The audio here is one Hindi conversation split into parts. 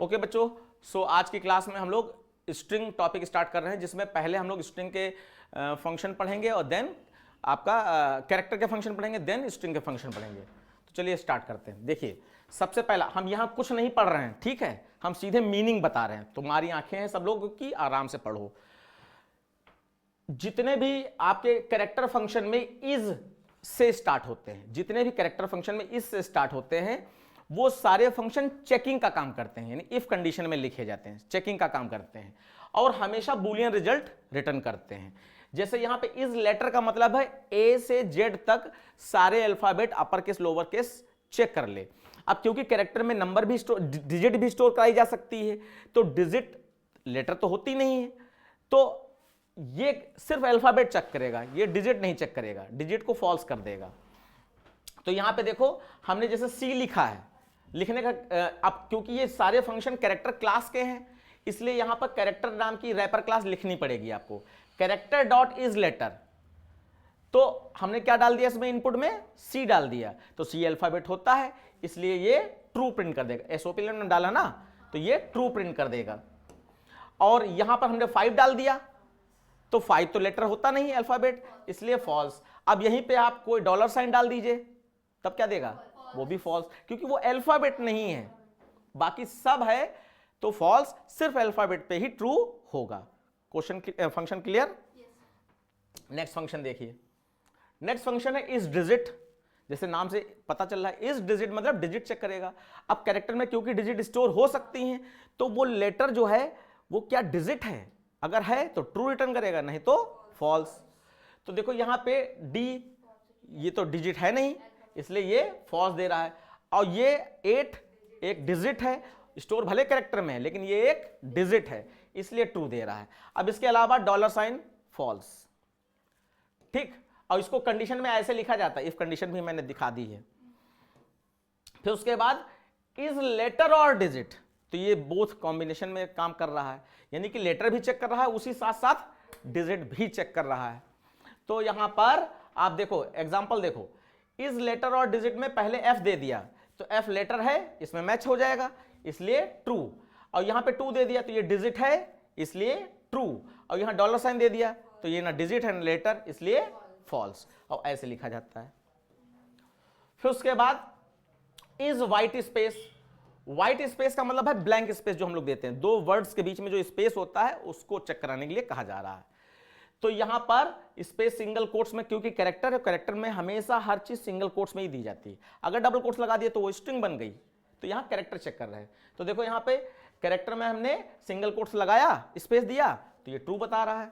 ओके बच्चों, सो आज की क्लास में हम लोग स्ट्रिंग टॉपिक स्टार्ट कर रहे हैं, जिसमें पहले हम लोग स्ट्रिंग के फंक्शन पढ़ेंगे और देन आपका कैरेक्टर के फंक्शन पढ़ेंगे, देन स्ट्रिंग के फंक्शन पढ़ेंगे। तो चलिए स्टार्ट करते हैं। देखिए, सबसे पहला हम यहाँ कुछ नहीं पढ़ रहे हैं, ठीक है, हम सीधे मीनिंग बता रहे हैं। तुम्हारी आंखें हैं सब लोगों की, आराम से पढ़ो। जितने भी आपके कैरेक्टर फंक्शन में इज से स्टार्ट होते हैं, जितने भी कैरेक्टर फंक्शन में इज से स्टार्ट होते हैं, वो सारे फंक्शन चेकिंग का काम करते हैं, यानी इफ कंडीशन में लिखे जाते हैं, चेकिंग का काम करते हैं और हमेशा बूलियन रिजल्ट रिटर्न करते हैं। जैसे यहां पे इज लेटर का मतलब है ए से जेड तक सारे alphabet upper case lower case check कर ले। अब क्योंकि कैरेक्टर में नंबर भी डिजिट भी स्टोर कराई जा सकती है, तो डिजिट लेटर तो होती नहीं है, तो ये सिर्फ अल्फाबेट चेक करेगा, ये डिजिट नहीं चेक करेगा, डिजिट को फॉल्स कर देगा। तो यहां पे देखो हमने जैसे सी लिखा है, लिखने का अब क्योंकि ये सारे फंक्शन कैरेक्टर क्लास के हैं, इसलिए यहां पर कैरेक्टर नाम की रैपर क्लास लिखनी पड़ेगी आपको। कैरेक्टर डॉट इज लेटर, तो हमने क्या डाल दिया इसमें, इनपुट में सी डाल दिया, तो सी अल्फाबेट होता है, इसलिए ये ट्रू प्रिंट कर देगा। एसओपी ने डाला ना, तो ये ट्रू प्रिंट कर देगा। और यहां पर हमने 5 डाल दिया, तो 5 तो लेटर होता नहीं है अल्फाबेट, इसलिए फॉल्स। अब यहीं पे आप कोई डॉलर साइन डाल दीजिए, तब क्या देगा, वो भी फॉल्स, क्योंकि वो अल्फाबेट नहीं है, बाकी सब है, तो फॉल्स, सिर्फ अल्फाबेट पे ही ट्रू होगा। Question function clear? Next function देखिए, नेक्स्ट फंक्शन है इज डिजिट। जैसे नाम से पता चल रहा है, इज डिजिट मतलब डिजिट चेक करेगा। अब कैरेक्टर में क्योंकि डिजिट स्टोर हो सकती हैं, तो वो लेटर जो है वो क्या डिजिट है, अगर है तो ट्रू रिटर्न करेगा, नहीं तो फॉल्स। तो देखो यहां पे डी, ये तो डिजिट है नहीं, इसलिए ये फॉल्स दे रहा है। और ये 8 एक डिजिट है, स्टोर भले कैरेक्टर में है लेकिन ये एक डिजिट है, इसलिए ट्रू दे रहा है। अब इसके अलावा डॉलर साइन फॉल्स, ठीक। और इसको कंडीशन में ऐसे लिखा जाता है, इफ कंडीशन भी मैंने दिखा दी है। फिर उसके बाद इज लेटर और डिजिट, तो ये बोथ कॉम्बिनेशन में काम कर रहा है, यानी कि लेटर भी चेक कर रहा है, उसी साथ साथ डिजिट भी चेक कर रहा है। तो यहां पर आप देखो एग्जांपल देखो, इज लेटर और डिजिट में पहले एफ दे दिया, तो एफ लेटर है, इसमें मैच हो जाएगा, इसलिए ट्रू। और यहां पे 2 दे दिया, तो ये डिजिट है, इसलिए ट्रू। और यहां डॉलर साइन दे दिया, तो ये ना डिजिट है ना लेटर, इसलिए फॉल्स। और ऐसे लिखा जाता है। फिर उसके बाद is white space. White space का मतलब है ब्लैंक स्पेस, जो हम लोग देते हैं, 2 वर्ड्स के बीच में जो स्पेस होता है उसको चेक कराने के लिए कहा जा रहा है। तो यहां पर स्पेस सिंगल कोट्स में, क्योंकि कैरेक्टर है, कैरेक्टर में हमेशा हर चीज सिंगल कोट्स में ही दी जाती है। अगर डबल कोट्स लगा दिए तो वो स्ट्रिंग बन गई, तो यहां कैरेक्टर चेक कर रहे हैं। तो देखो यहां पे कैरेक्टर में हमने सिंगल कोट्स लगाया, स्पेस दिया, तो ये ट्रू बता रहा है।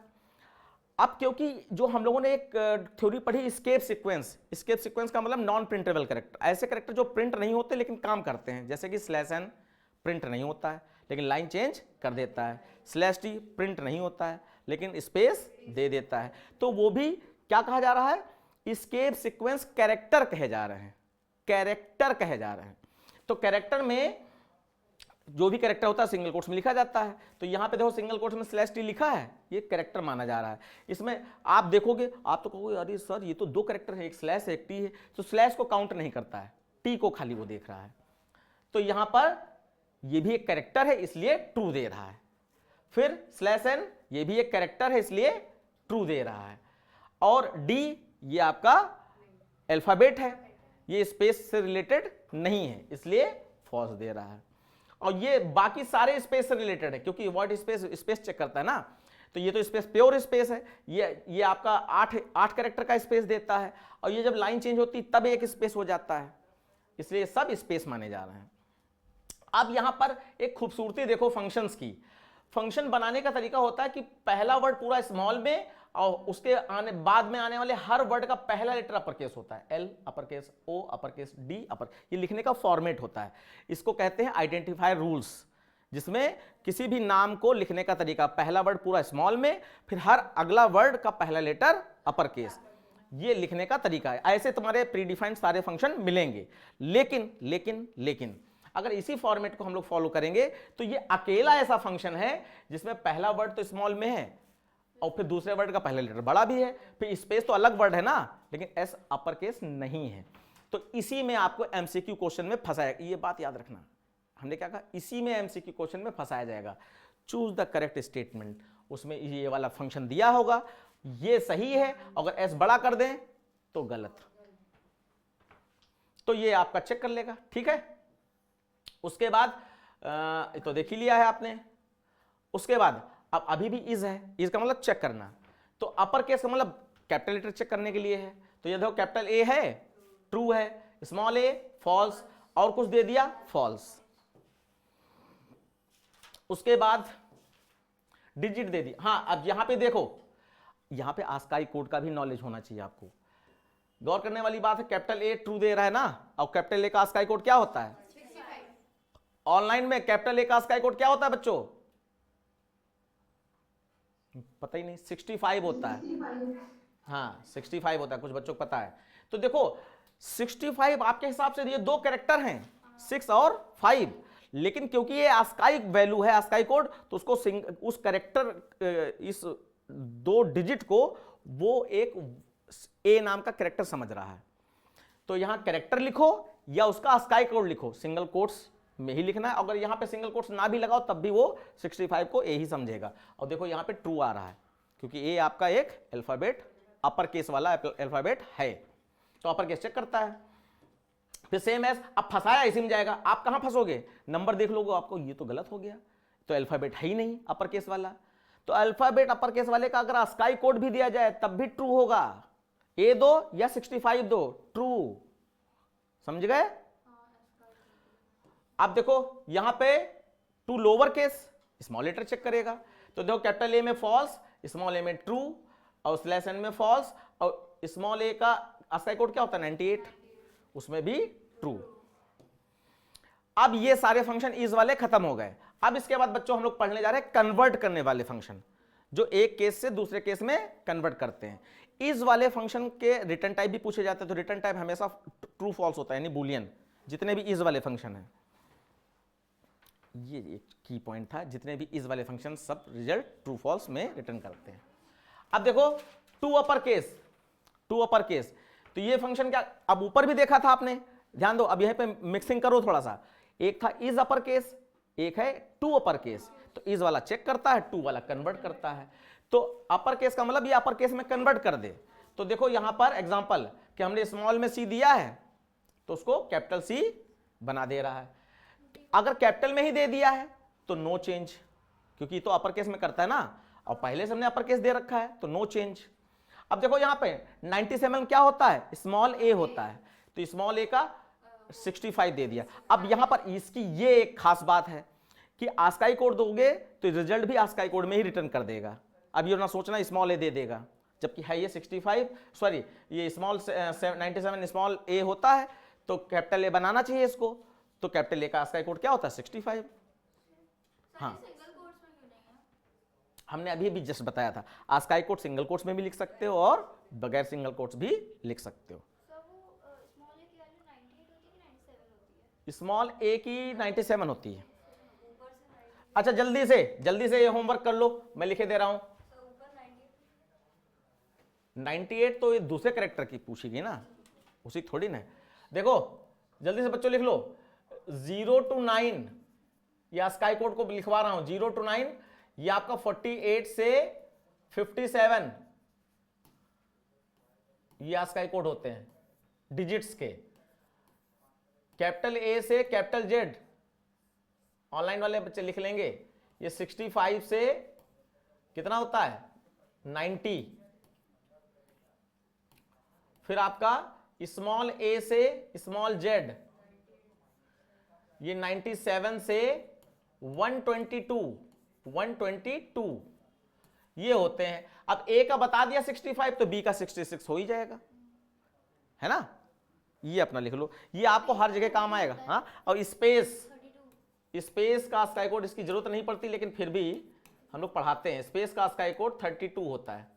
अब क्योंकि जो हम लोगों ने एक थ्योरी पढ़ी स्केप सीक्वेंस, स्केप सीक्वेंस का मतलब नॉन प्रिंटेबल कैरेक्टर, ऐसे कैरेक्टर जो प्रिंट नहीं होते लेकिन काम करते हैं, जैसे कि स्लैश एन प्रिंट नहीं होता है लेकिन लाइन चेंज कर देता है, स्लैश टी प्रिंट नहीं होता है लेकिन स्पेस दे देता है, तो वो भी क्या कहा जा रहा है, स्केप सीक्वेंस कैरेक्टर कहे जा रहे हैं, कैरेक्टर कहे जा रहे हैं। तो कैरेक्टर में जो भी कैरेक्टर होता है सिंगल कोट्स में लिखा जाता है, तो यहां पे देखो सिंगल कोट्स में स्लैश टी लिखा है, ये कैरेक्टर माना जा रहा है। इसमें आप देखोगे, आप तो कहोगे अरे सर ये तो 2 कैरेक्टर है, एक स्लैश है एक टी है, तो स्लैश को काउंट नहीं करता है, टी को खाली वो देख रहा है। तो यहां पर ये भी एक कैरेक्टर है, इसलिए ट्रू दे रहा है। फिर स्लैश एन, ये भी एक कैरेक्टर है, इसलिए ट्रू दे रहा है। और डी, ये आपका अल्फाबेट है, ये स्पेस से रिलेटेड नहीं है, इसलिए फॉल्स दे रहा है। और ये बाकी सारे स्पेस से रिलेटेड है, क्योंकि व्हाट स्पेस स्पेस चेक करता है ना, तो ये तो स्पेस प्योर स्पेस है, ये आपका 8 कैरेक्टर का स्पेस देता है, और ये जब लाइन चेंज होती तब एक स्पेस हो जाता है, इसलिए सब स्पेस माने जा रहे हैं। अब यहां पर एक खूबसूरती देखो फंक्शंस की। फंक्शन बनाने का तरीका होता है कि पहला वर्ड पूरा स्मॉल में, और उसके बाद में आने वाले हर वर्ड का पहला लेटर अपर केस होता है, एल अपर केस, ओ अपर केस, डी अपर, ये लिखने का फॉर्मेट होता है। इसको कहते हैं आइडेंटिफायर रूल्स, जिसमें किसी भी नाम को लिखने का तरीका, पहला वर्ड पूरा स्मॉल में, फिर हर अगला वर्ड का पहला लेटर अपर केस, ये लिखने का तरीका है। ऐसे तुम्हारे प्रीडिफाइंड सारे फंक्शन मिलेंगे। लेकिन लेकिन लेकिन अगर इसी फॉर्मेट को हम लोग फॉलो करेंगे, तो ये अकेला ऐसा फंक्शन है जिसमें पहला वर्ड तो स्मॉल में है और फिर दूसरे वर्ड का पहला लेटर बड़ा भी है, फिर स्पेस तो अलग वर्ड है ना, लेकिन एस अपर केस नहीं है। तो इसी में आपको एमसीक्यू क्वेश्चन में फंसाएगा, ये बात याद रखना, हमने क्या कहा, इसी में एमसीक्यू क्वेश्चन में फंसाया जाएगा। चूज द करेक्ट स्टेटमेंट, उसमें ये वाला फंक्शन दिया होगा, ये सही है, अगर एस बड़ा कर दें तो गलत, तो ये आपका चेक कर लेगा। ठीक है, उसके बाद तो देख ही लिया है आपने। उसके बाद अब अभी भी इज है, इज का मतलब चेक करना, तो अपर केस का मतलब कैपिटल लेटर चेक करने के लिए है। तो ये देखो कैपिटल ए है, ट्रू है, स्मॉल ए फॉल्स, और कुछ दे दिया फॉल्स। उसके बाद डिजिट दे दी। हाँ, अब यहां पे देखो, यहां पे आस्काई कोड का भी नॉलेज होना चाहिए आपको। गौर करने वाली बात है, कैपिटल ए ट्रू दे रहा है ना, और कैपिटल ए का आस्काई कोड क्या होता है? ऑनलाइन में कैपिटल ए का आस्काई कोड क्या होता है बच्चों? पता ही नहीं, 65 होता है। हाँ 65 होता है, कुछ बच्चों को पता है। तो देखो 65 आपके हिसाब से ये दो कैरेक्टर हैं, 6 और 5, लेकिन क्योंकि ये आस्काई वैल्यू है, आस्काई कोड, तो उसको उस कैरेक्टर, इस 2 डिजिट को वो एक ए नाम का कैरेक्टर समझ रहा है। तो यहां कैरेक्टर लिखो या उसका आस्काई कोड लिखो, सिंगल कोट्स में ही लिखना है। अगर यहां पे सिंगल कोट्स ना भी लगाओ तब भी वो 65 को ए ही समझेगा। और देखो यहां पे ट्रू आ रहा है, क्योंकि ए आपका एक अल्फाबेट, अपर केस वाला अल्फाबेट है, तो अपर केस चेक करता है। फिर सेम एज, अब फंसाया इसी में जाएगा। आप कहां फंसोगे, नंबर देख लोगे आपको ये तो गलत हो गया, तो अल्फाबेट है ही नहीं अपर केस वाला। तो अल्फाबेट अपर केस वाले का अगर आस्काई कोड भी दिया जाए तब भी ट्रू होगा, ए दो या 65 दो, ट्रू। समझ गए? अब देखो यहां पे to lower case, small letter check करेगा। तो देखो कैपिटल ए में फॉल्स, स्मॉल ए में ट्रू, और स्लैश एन में फॉल्स, और स्मॉल ए का आस्काई कोड क्या होता है 98, उसमें भी ट्रू। अब ये सारे फंक्शन इज वाले खत्म हो गए। अब इसके बाद बच्चों हम लोग पढ़ने जा रहे हैं कन्वर्ट करने वाले फंक्शन, जो एक केस से दूसरे केस में कन्वर्ट करते हैं। इज वाले फंक्शन के रिटर्न टाइप भी पूछे जाते हैं, तो रिटर्न टाइप हमेशा ट्रू फॉल्स होता है, यानी बूलियन। जितने भी इज वाले फंक्शन हैं, ये एक की पॉइंट था, जितने भी इज वाले फंक्शन सब रिजल्ट ट्रू फॉल्स में रिटर्न करते हैं। अब देखो to upper case, to upper case, तो ये फंक्शन क्या, अब ऊपर भी देखा था आपने, ध्यान दो, अब यहां पे मिक्सिंग करो थोड़ा सा। एक था इज अपर केस, एक है टू अपर केस। तो इज वाला चेक करता है, टू वाला कन्वर्ट करता है। तो अपर केस का मतलब ये अपर केस में कन्वर्ट कर दे। तो देखो यहां पर एग्जांपल कि हमने स्मॉल में सी दिया है तो उसको कैपिटल सी बना दे रहा है। अगर कैपिटल में ही दे दिया है तो नो चेंज, क्योंकि तो अपर केस में करता है ना, और पहले से हमने अपर केस दे रखा है तो नो चेंज। अब देखो यहां पे 97 क्या होता है, स्मॉल ए होता है, तो स्मॉल ए का 65 दे दिया। अब यहां पर इसकी ये एक खास बात है कि आस्काई कोड दोगे तो रिजल्ट भी आस्काई कोड में ही रिटर्न कर देगा। अब ये ना सोचना स्मॉल ए दे देगा, जबकि है ये 65, सॉरी ये स्मॉल 97 स्मॉल ए होता है, तो कैपिटल ए बनाना चाहिए इसको। तो कैपिटल ए का आस्काई कोड क्या होता है 65। हाँ हमने अभी भी जस्ट बताया था, आस्काई कोड सिंगल कोट्स में भी लिख सकते हो और बगैर सिंगल कोट्स भी लिख सकते हो। स्मॉल ए की 97 होती है। अच्छा जल्दी से ये होमवर्क कर लो, मैं लिखे दे रहा हूं। 98 तो ये दूसरे कैरेक्टर की पूछेगी ना, उसी थोड़ी ना। देखो जल्दी से बच्चों लिख लो, 0 to 9, या स्काई कोड को लिखवा रहा हूं, 0 to 9, ये आपका 48 से 57 ये स्काई कोड होते हैं डिजिट्स के। कैपिटल ए से कैपिटल जेड ऑनलाइन वाले बच्चे लिख लेंगे, ये 65 से कितना होता है 90। फिर आपका स्मॉल ए से स्मॉल जेड, ये 97 से 122 ये होते हैं। अब ए का बता दिया 65 तो बी का 66 हो ही जाएगा, है ना। ये अपना लिख लो, ये आपको हर जगह काम आएगा। हाँ, और स्पेस का स्काई कोड इसकी जरूरत नहीं पड़ती, लेकिन फिर भी हम लोग पढ़ाते हैं। स्पेस का स्काई कोड 32 होता है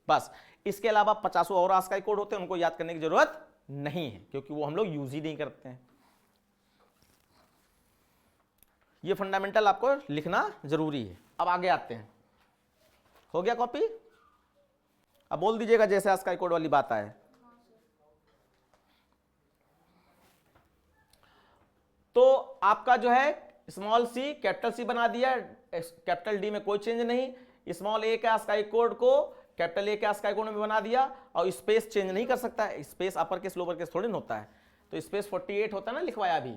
बस। इसके अलावा 50 और स्काई कोड होते हैं, उनको याद करने की जरूरत नहीं है, क्योंकि वो हम लोग यूज ही नहीं करते हैं। ये फंडामेंटल आपको लिखना जरूरी है। अब आगे आते हैं, हो गया कॉपी? अब बोल दीजिएगा जैसे स्काई कोड वाली बात आए। तो आपका जो है स्मॉल सी कैपिटल सी बना दिया, कैपिटल डी में कोई चेंज नहीं, स्मॉल ए का स्काई कोड को कैपिटल ए का स्काई कोड में बना दिया, और स्पेस चेंज नहीं कर सकता है, स्पेस अपर केस लोअर केस थोड़ी ना होता है, तो स्पेस 48 होता है ना लिखवाया अभी।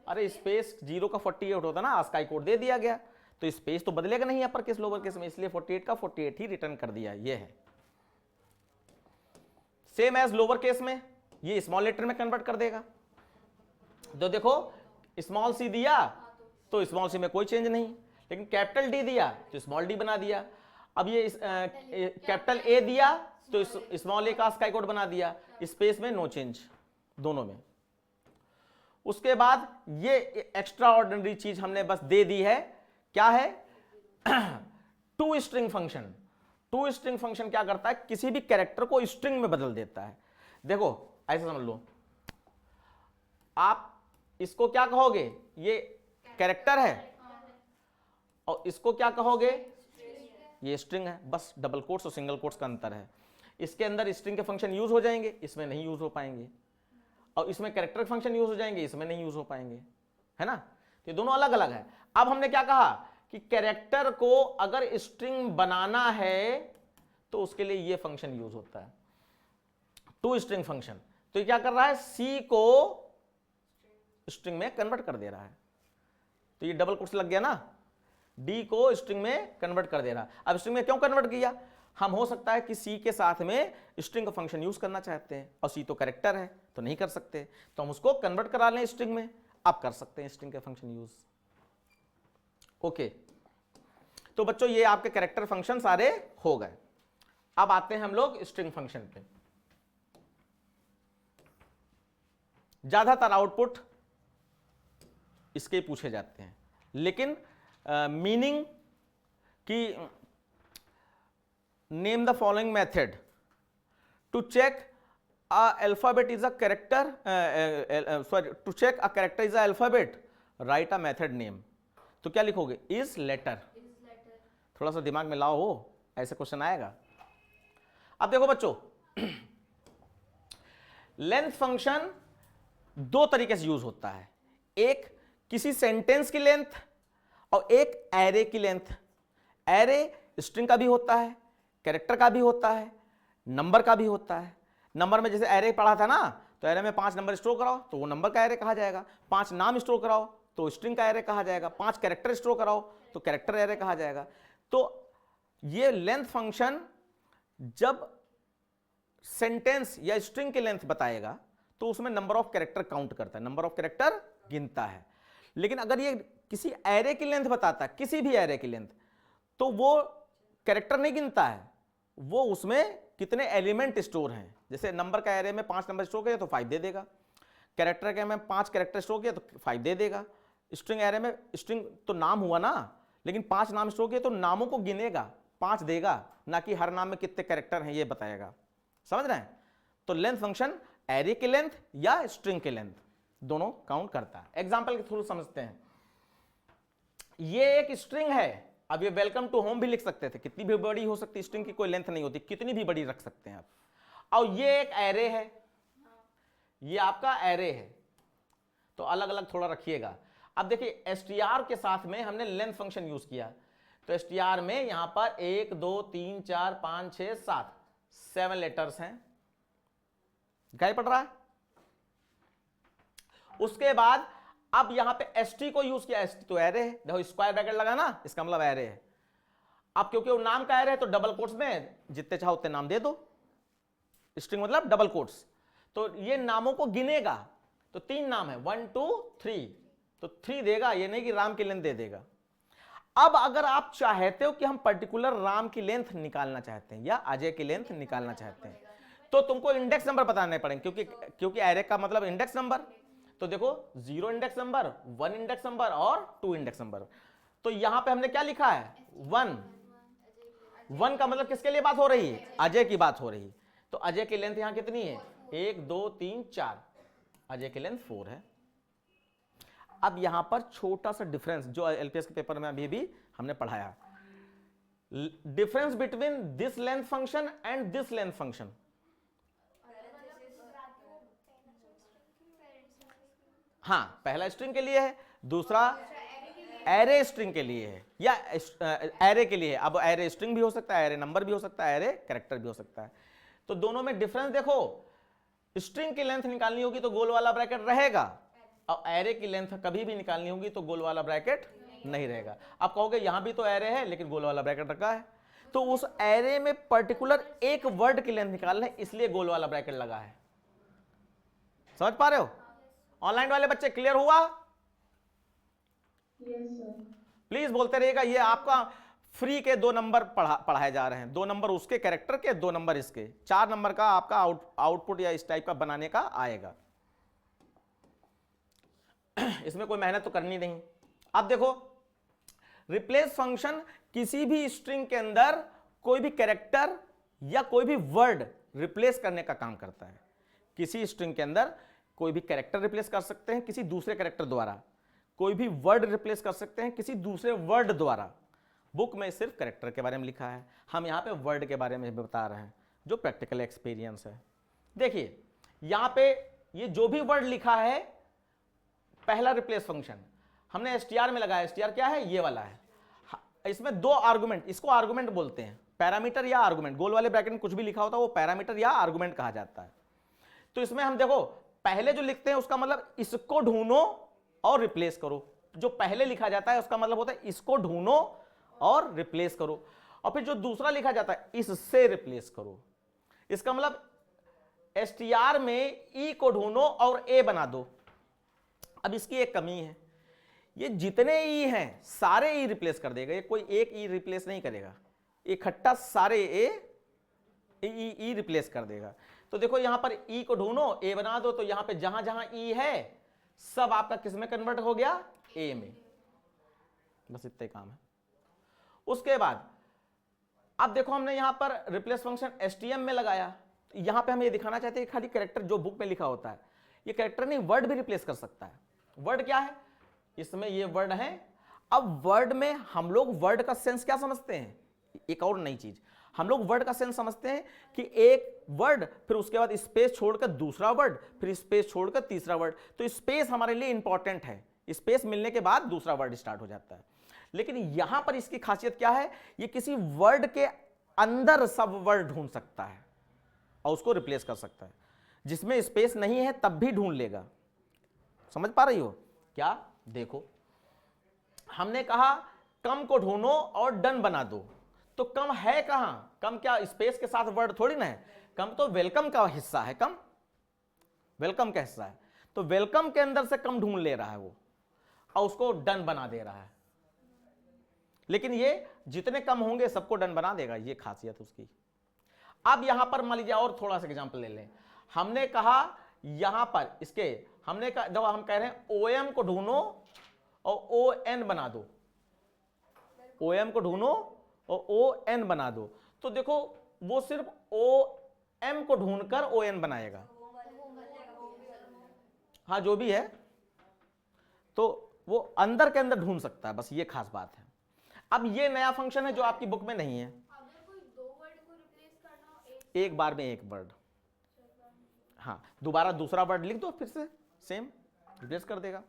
अरे स्पेस 0 का 48 होता ना, स्काई कोड दे दिया गया, तो स्पेस तो बदलेगा नहीं अपर केस लोअर केस में, इसलिए 48 का 48 ही रिटर्न कर दिया। ये है सेम एज लोअर केस में, ये स्मॉल लेटर में कन्वर्ट कर देगा। तो देखो स्मॉल सी दिया तो स्मॉल सी में कोई चेंज नहीं, लेकिन कैपिटल डी दिया तो स्मॉल डी बना दिया। अब ये कैपिटल ए दिया तो स्मॉल ए का स्काई कोड बना दिया, स्पेस में नो चेंज दोनों में। उसके बाद ये एक्स्ट्रा ऑर्डिनरी चीज हमने बस दे दी है, क्या है to string function. To string function क्या करता है, किसी भी कैरेक्टर को स्ट्रिंग में बदल देता है। देखो ऐसे समझ लो, आप इसको क्या कहोगे, ये कैरेक्टर है, और इसको क्या कहोगे, ये स्ट्रिंग है, बस डबल कोट्स और सिंगल कोट्स का अंतर है। इसके अंदर स्ट्रिंग के फंक्शन यूज हो जाएंगे, इसमें नहीं यूज हो पाएंगे, और इसमें कैरेक्टर फंक्शन यूज हो जाएंगे, इसमें नहीं यूज हो पाएंगे, है ना। तो ये दोनों अलग अलग है। अब हमने क्या कहा कि कैरेक्टर को अगर स्ट्रिंग बनाना है तो उसके लिए ये फंक्शन यूज होता है, टू स्ट्रिंग फंक्शन। तो ये क्या कर रहा है, सी को स्ट्रिंग में कन्वर्ट कर दे रहा है, तो ये डबल कोट्स लग गया ना, डी को स्ट्रिंग में कन्वर्ट कर दे रहा है। अब स्ट्रिंग में क्यों कन्वर्ट किया, हम हो सकता है कि सी के साथ में स्ट्रिंग का फंक्शन यूज करना चाहते हैं, और सी तो कैरेक्टर है तो नहीं कर सकते, तो हम उसको कन्वर्ट करा लें स्ट्रिंग में, आप कर सकते हैं स्ट्रिंग के फंक्शन यूज। ओके, तो बच्चों ये आपके कैरेक्टर फंक्शन सारे हो गए। अब आते हैं हम लोग स्ट्रिंग फंक्शन पे। ज्यादातर आउटपुट इसके पूछे जाते हैं, लेकिन मीनिंग की name the following method to check alphabet is a character, sorry to check a character is a alphabet, right a method name. तो क्या लिखोगे, इज लेटर। थोड़ा सा दिमाग में लाओ, हो ऐसे क्वेश्चन आएगा। अब देखो बच्चों, लेंथ फंक्शन दो तरीके से यूज होता है, एक किसी सेंटेंस की लेंथ और एक एरे की लेंथ। एरे स्ट्रिंग का भी होता है, कैरेक्टर का भी होता है, नंबर का भी होता है। नंबर में जैसे एरे पढ़ा था ना, तो एरे में 5 नंबर स्टोर कराओ तो वो नंबर का एरे कहा जाएगा, 5 नाम स्टोर कराओ तो स्ट्रिंग का एरे कहा जाएगा, 5 कैरेक्टर स्टोर कराओ तो कैरेक्टर एरे कहा जाएगा। तो ये लेंथ फंक्शन जब सेंटेंस या स्ट्रिंग की लेंथ बताएगा तो उसमें नंबर ऑफ कैरेक्टर काउंट करता है, नंबर ऑफ कैरेक्टर गिनता है। लेकिन अगर ये किसी एरे की लेंथ बताता है, किसी भी एरे की लेंथ, तो वो कैरेक्टर नहीं गिनता है, वो उसमें कितने एलिमेंट स्टोर हैं। जैसे नंबर का एरे में 5 नंबर स्टोर किया तो 5 दे देगा, कैरेक्टर के में 5 कैरेक्टर स्टोर किया तो 5 दे देगा। स्ट्रिंग एरे में स्ट्रिंग तो नाम हुआ ना, लेकिन 5 नाम स्टोर किया तो नामों को गिनेगा, 5 देगा, ना कि हर नाम में कितने कैरेक्टर हैं ये बताएगा। समझ रहे हैं। तो लेंथ फंक्शन एरे की लेंथ या स्ट्रिंग की लेंथ दोनों काउंट करता है। एग्जांपल के थ्रू समझते हैं। ये एक स्ट्रिंग है, अब ये वेलकम टू होम भी लिख सकते थे, कितनी भी बड़ी हो सकती है स्ट्रिंग की, कोई लेंथ नहीं होती, कितनी भी बड़ी रख सकते हैं आप। और ये एक एरे है, ये आपका एरे है, तो अलग अलग थोड़ा रखिएगा। अब देखिए str के साथ में हमने लेंथ फंक्शन यूज किया, तो str में यहां पर 1 2 3 4 5 6 7 7 लेटर्स हैं, दिखाई पड़ रहा है। उसके बाद अब यहां पे st को यूज किया, st तो एरे है, देखो स्क्वायर ब्रैकेट लगा ना, इसका मतलब एरे है। अब क्योंकि वो नाम का एरे है तो डबल कोट्स में जितने चाहो उतने नाम दे दो, स्ट्रिंग मतलब डबल कोट्स, तो ये नामों को गिनेगा। तो 3 नाम है 1 2 3, तो 3 देगा, ये नहीं कि राम की लेंथ दे देगा। अब अगर आप चाहते हो कि हम पर्टिकुलर राम की लेंथ निकालना चाहते हैं या अजय की लेंथ निकालना चाहते हैं, तो तुमको इंडेक्स नंबर बताने पड़ेंगे, क्योंकि एरे का मतलब इंडेक्स नंबर। तो देखो 0 इंडेक्स नंबर, 1 इंडेक्स नंबर और 2 इंडेक्स नंबर। तो यहां पे हमने क्या लिखा है 1 का मतलब किसके लिए बात हो रही है, अजय की बात हो रही है। तो अजय की लेंथ यहां कितनी है 1 2 3 4, अजय की लेंथ 4 है। अब यहां पर छोटा सा डिफरेंस जो एलपीएस के पेपर में अभी भी हमने पढ़ाया, difference between this length function and this length function. हाँ, पहला स्ट्रिंग के लिए है, दूसरा एरे स्ट्रिंग के लिए है या एरे के लिए है। अब एरे स्ट्रिंग भी हो सकता है, एरे नंबर भी हो सकता है, एरे कैरेक्टर भी हो सकता है। तो दोनों में डिफरेंस देखो, स्ट्रिंग की लेंथ निकालनी होगी तो गोल वाला ब्रैकेट रहेगा, और एरे की लेंथ कभी भी निकालनी होगी तो गोल वाला ब्रैकेट नहीं रहेगा। आप कहोगे यहां भी तो एरे है लेकिन गोल वाला ब्रैकेट रखा है, तो उस एरे में पर्टिकुलर एक वर्ड की लेंथ निकालना है, इसलिए गोल वाला ब्रैकेट लगा है। समझ पा रहे हो? ऑनलाइन वाले बच्चे क्लियर हुआ? प्लीज बोलते रहिएगा। ये आपका फ्री के 2 नंबर पढ़ाए जा रहे हैं, 2 नंबर उसके कैरेक्टर के, 2 नंबर इसके, 4 नंबर का आपका आउटपुट या इस टाइप का बनाने का आएगा। इसमें कोई मेहनत तो करनी नहीं। अब देखो, रिप्लेस फंक्शन किसी भी स्ट्रिंग के अंदर कोई भी कैरेक्टर या कोई भी वर्ड रिप्लेस करने का काम करता है। किसी स्ट्रिंग के अंदर कोई भी कैरेक्टर रिप्लेस कर सकते हैं किसी दूसरे कैरेक्टर द्वारा, कोई भी वर्ड रिप्लेस कर सकते हैं किसी दूसरे वर्ड द्वारा। बुक में सिर्फ कैरेक्टर के बारे में लिखा है, हम यहां पे वर्ड के बारे में बता रहे हैं जो प्रैक्टिकल एक्सपीरियंस है। देखिए यहां पे ये जो भी वर्ड लिखा है, पहला रिप्लेस फंक्शन हमने एसटीआर में लगाया। एसटीआर क्या है? ये वाला है। इसमें 2 आर्गुमेंट, इसको आर्गुमेंट बोलते हैं, पैरामीटर या आर्गुमेंट। गोल वाले ब्रैकेट में कुछ भी लिखा होता है वो पैरामीटर या आर्गुमेंट कहा जाता है। तो इसमें हम देखो पहले जो लिखते हैं उसका मतलब इसको ढूंढो और रिप्लेस करो। जो पहले लिखा जाता है उसका मतलब होता है इसको ढूंढो और रिप्लेस करो, और फिर जो दूसरा लिखा जाता है इससे रिप्लेस करो। इसका मतलब एसटीआर में ई को ढूंढो और ए बना दो। अब इसकी एक कमी है, ये जितने ई हैं सारे ई रिप्लेस कर देगा, ये कोई एक ई रिप्लेस नहीं करेगा, इकट्ठा सारे ई रिप्लेस कर देगा। तो देखो यहां पर ई को ढूंढो, ए बना दो, तो यहां पे जहां जहां ई है सब आपका किस में कन्वर्ट हो गया? ए में। बस इतना ही काम है। उसके बाद अब देखो हमने यहां पर रिप्लेस फंक्शन एसटीएम में लगाया। यहां पे हम ये दिखाना चाहते हैं खाली कैरेक्टर जो बुक में लिखा होता है, ये कैरेक्टर नहीं वर्ड भी रिप्लेस कर सकता है। वर्ड क्या है? इसमें ये वर्ड है। अब वर्ड में हम लोग वर्ड का सेंस क्या समझते हैं? एक और नई चीज, हम लोग वर्ड का सेंस समझते हैं कि एक वर्ड, फिर उसके बाद स्पेस छोड़कर दूसरा वर्ड, फिर स्पेस छोड़कर तीसरा वर्ड। तो स्पेस हमारे लिए इंपॉर्टेंट है, स्पेस मिलने के बाद दूसरा वर्ड स्टार्ट हो जाता है। लेकिन यहां पर इसकी खासियत क्या है? ये किसी वर्ड के अंदर सब वर्ड ढूंढ सकता है और उसको रिप्लेस कर सकता है। जिसमें स्पेस नहीं है तब भी ढूंढ लेगा। समझ पा रही हो क्या? देखो हमने कहा कम को ढूंढो और डन बना दो, तो कम है कहां? कम क्या स्पेस के साथ वर्ड थोड़ी ना है, कम तो वेलकम का हिस्सा है, कम वेलकम का हिस्सा है। तो वेलकम के अंदर से कम ढूंढ ले रहा है वो और उसको डन बना दे रहा है। लेकिन ये जितने कम होंगे सबको डन बना देगा, ये खासियत उसकी। अब यहां पर मान लीजिए और थोड़ा सा एग्जांपल ले लें। हमने कहा यहां पर इसके हमने कहा, जब हम कह रहे हैं ओएम को ढूंढो और ओ एन बना दो, ओएम को ढूंढो और ओ एन बना दो, तो देखो वो सिर्फ ओ एम को ढूंढकर ओ एन बनाएगा। हाँ जो भी है, तो वो अंदर के अंदर ढूंढ सकता है, बस ये खास बात है। अब ये नया फंक्शन है जो आपकी बुक में नहीं है। अगर कोई 2 वर्ड को रिप्लेस करना हो एक बार में एक वर्ड, हाँ दोबारा दूसरा वर्ड लिख दो, फिर से सेम रिप्लेस कर देगा।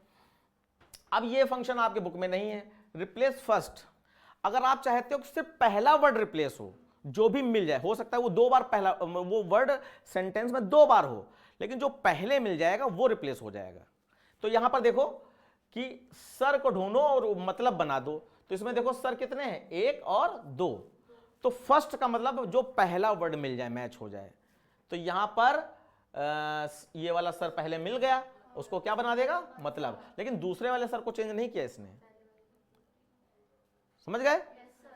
अब ये फंक्शन आपके बुक में नहीं है। रिप्लेस फर्स्ट, अगर आप चाहते हो कि सिर्फ पहला वर्ड रिप्लेस हो, जो भी मिल जाए, हो सकता है वो 2 बार पहला वो वर्ड सेंटेंस में 2 बार हो, लेकिन जो पहले मिल जाएगा वो रिप्लेस हो जाएगा। तो यहां पर देखो कि सर को ढूंढो और मतलब बना दो, तो इसमें देखो सर कितने हैं? 1 और 2। तो फर्स्ट का मतलब जो पहला वर्ड मिल जाए, मैच हो जाए। तो यहां पर ये वाला सर पहले मिल गया, उसको क्या बना देगा? मतलब। लेकिन दूसरे वाले सर को चेंज नहीं किया इसने। समझ गए?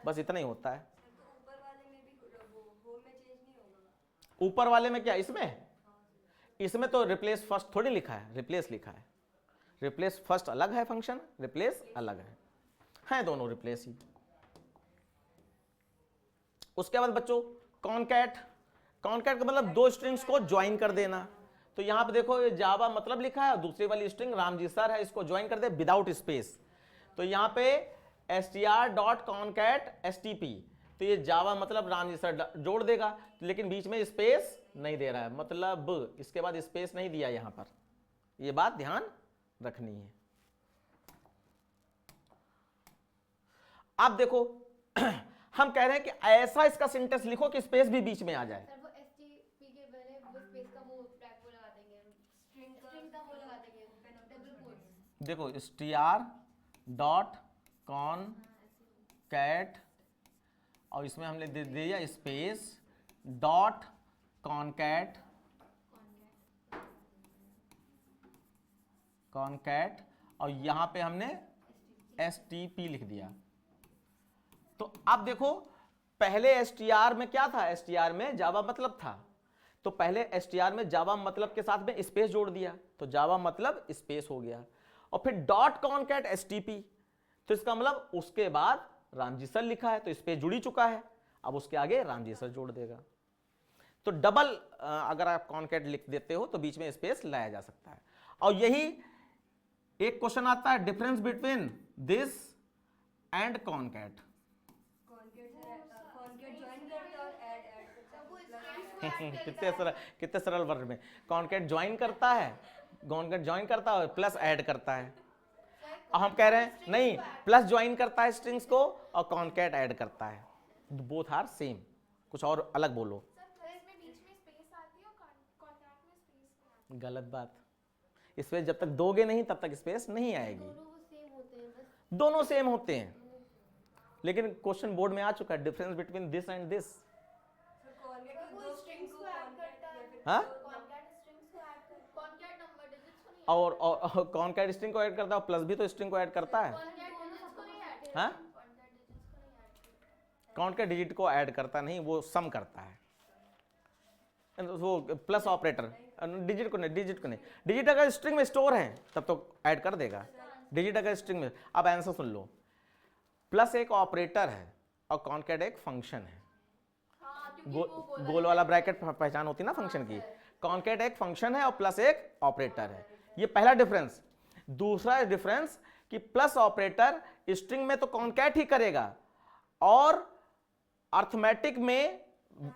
बस इतना ही होता है। तो ऊपर वाले में भी वो में चेंज नहीं होगा। ऊपर वाले में क्या? इसमें तो रिप्लेस फर्स्ट थोड़ी लिखा है, रिप्लेस लिखा है। रिप्लेस फर्स्ट अलग है फंक्शन, रिप्लेस अलग है दोनों रिप्लेस ही। उसके बाद बच्चों कॉनकैट, कॉनकैट का मतलब 2 स्ट्रिंग्स को ज्वाइन कर देना। तो यहां पे देखो ये जावा मतलब लिखा है, दूसरी वाली स्ट्रिंग रामजी सर है, इसको ज्वाइन कर दे विदाउट स्पेस। तो यहां पे str.concat.stp, तो ये जावा मतलब रामजी सर जोड़ देगा, लेकिन बीच में स्पेस नहीं दे रहा है, मतलब इसके बाद स्पेस नहीं दिया यहां पर। ये बात ध्यान रखनी है। अब देखो हम कह रहे हैं कि ऐसा इसका सिंटेक्स लिखो कि स्पेस भी बीच में आ जाए। सर वो एसटीपी के पहले वो स्पेस का वो टैग वो लगा देंगे, स्ट्रिंग का वो लगा देंगे, डबल कोट्स। देखो str डॉट कॉन कैट और इसमें हमने दे दिया स्पेस डॉट कॉनकैट और यहां पे हमने stp लिख दिया। तो अब देखो पहले str में क्या था, str में जावा मतलब था, तो पहले str में जावा मतलब के साथ में स्पेस जोड़ दिया तो जावा मतलब स्पेस हो गया, और फिर डॉट कॉनकैट stp, तो इसका मतलब उसके बाद रामजी सर लिखा है तो स्पेस जुड़ी चुका है, अब उसके आगे रामजी सर जोड़ देगा। तो डबल अगर आप कॉनकैट लिख देते हो तो बीच में स्पेस लाया जा सकता है। और यही एक क्वेश्चन आता है, difference between this and concat. Concat join करता है और ऐड करता है। कितने सरल वर्ड में कॉनकैट ज्वाइन करता है, कॉनकैट ज्वाइन करता है और प्लस ऐड करता है। अब हम कह रहे हैं नहीं, प्लस ज्वाइन करता है स्ट्रिंग्स को और कॉनकैट ऐड करता है, बोथ आर सेम। कुछ और अलग बोलो। इसमें बीच में स्पेस आती है और कॉन्टैक्ट में स्पेस नहीं आती। गलत बात, स्पेस जब तक दोगे नहीं तब तक स्पेस नहीं आएगी। दोनों वो सेम होते हैं बस। दोनों सेम होते हैं, लेकिन क्वेश्चन बोर्ड में आ चुका है difference between this and this. Concat वो दो स्ट्रिंग्स स्ट्रिंग को ऐड करता है, हाँ? कॉन्टैक्ट स्ट्रिंग्स को ऐड करता है, कॉन्टैक्ट नंबर डिजिट्स को नहीं और कॉनकैट स्ट्रिंग को ऐड करता है और प्लस भी तो स्ट्रिंग को ऐड करता है। कॉन्टैक्ट डिजिट्स को नहीं ऐड हाँ? कॉन्टैक्ट डिजिट्स को नहीं ऐड। कॉनकैट डिजिट को ऐड करता नहीं, वो सम करता है, वो प्लस ऑपरेटर डिजिट को नहीं, डिजिट अगर स्ट्रिंग में स्टोर है तब तो ऐड कर देगा, डिजिट अगर स्ट्रिंग में। अब आंसर सुन लो, प्लस एक ऑपरेटर है और कॉनकैट एक फंक्शन है। हाँ, क्योंकि वो गोल वाला ब्रैकेट पहचान होती है ना फंक्शन की। कॉनकैट एक फंक्शन है और प्लस एक ऑपरेटर है, ये पहला डिफरेंस। दूसरा डिफरेंस कि प्लस ऑपरेटर स्ट्रिंग में तो कॉनकैट ही करेगा और अर्थमेटिक में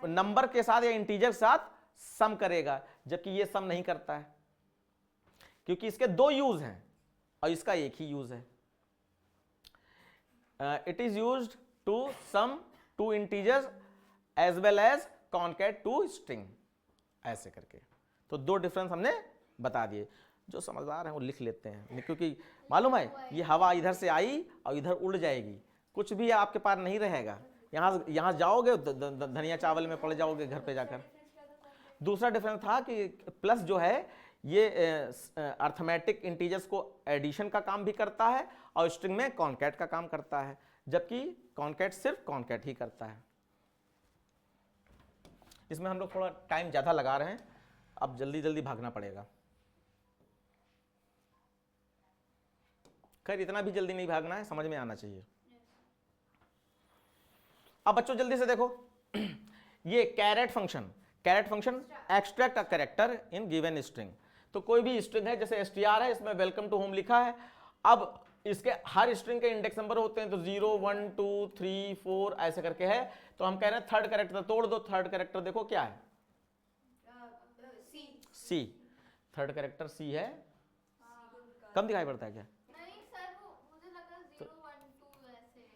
नंबर के साथ या इंटीजर के साथ सम करेगा, जबकि ये सम नहीं करता है, क्योंकि इसके दो यूज हैं और इसका एक ही यूज है। It is used to sum two integers as well as concat two string, ऐसे करके। तो दो डिफरेंस हमने बता दिए, जो समझदार हैं वो लिख लेते हैं, क्योंकि मालूम है ये हवा इधर से आई और इधर उड़ जाएगी, कुछ भी आपके पास नहीं रहेगा। यहाँ जाओगे धनिया चावल में पड़ जाओगे घर पे जाकर। दूसरा डिफरेंस था कि प्लस जो है ये अर्थमेटिक इंटीजर्स को एडिशन का काम भी करता है और स्ट्रिंग में कॉनकैट का काम करता है, जबकि कॉनकैट सिर्फ कॉनकैट ही करता है। इसमें हम लोग थोड़ा टाइम ज़्यादा लगा रहे हैं, अब जल्दी जल्दी भागना पड़ेगा। खैर इतना भी जल्दी नहीं भागना है, समझ में आना चाहिए। अब बच्चों जल्दी से देखो, ये caret function extract a character in given string. तो कोई भी स्ट्रिंग है, जैसे str है, इसमें वेलकम टू होम लिखा है। अब इसके हर स्ट्रिंग के इंडेक्स नंबर होते हैं, तो 0 1 2 3 4 ऐसे करके है। तो हम कह रहे हैं थर्ड कैरेक्टर तोड़ दो, थर्ड कैरेक्टर देखो क्या है, सी। थर्ड कैरेक्टर सी है, कम दिखाई पड़ता है क्या? नहीं सर, वो मुझे लगा 0 1 2 ऐसे।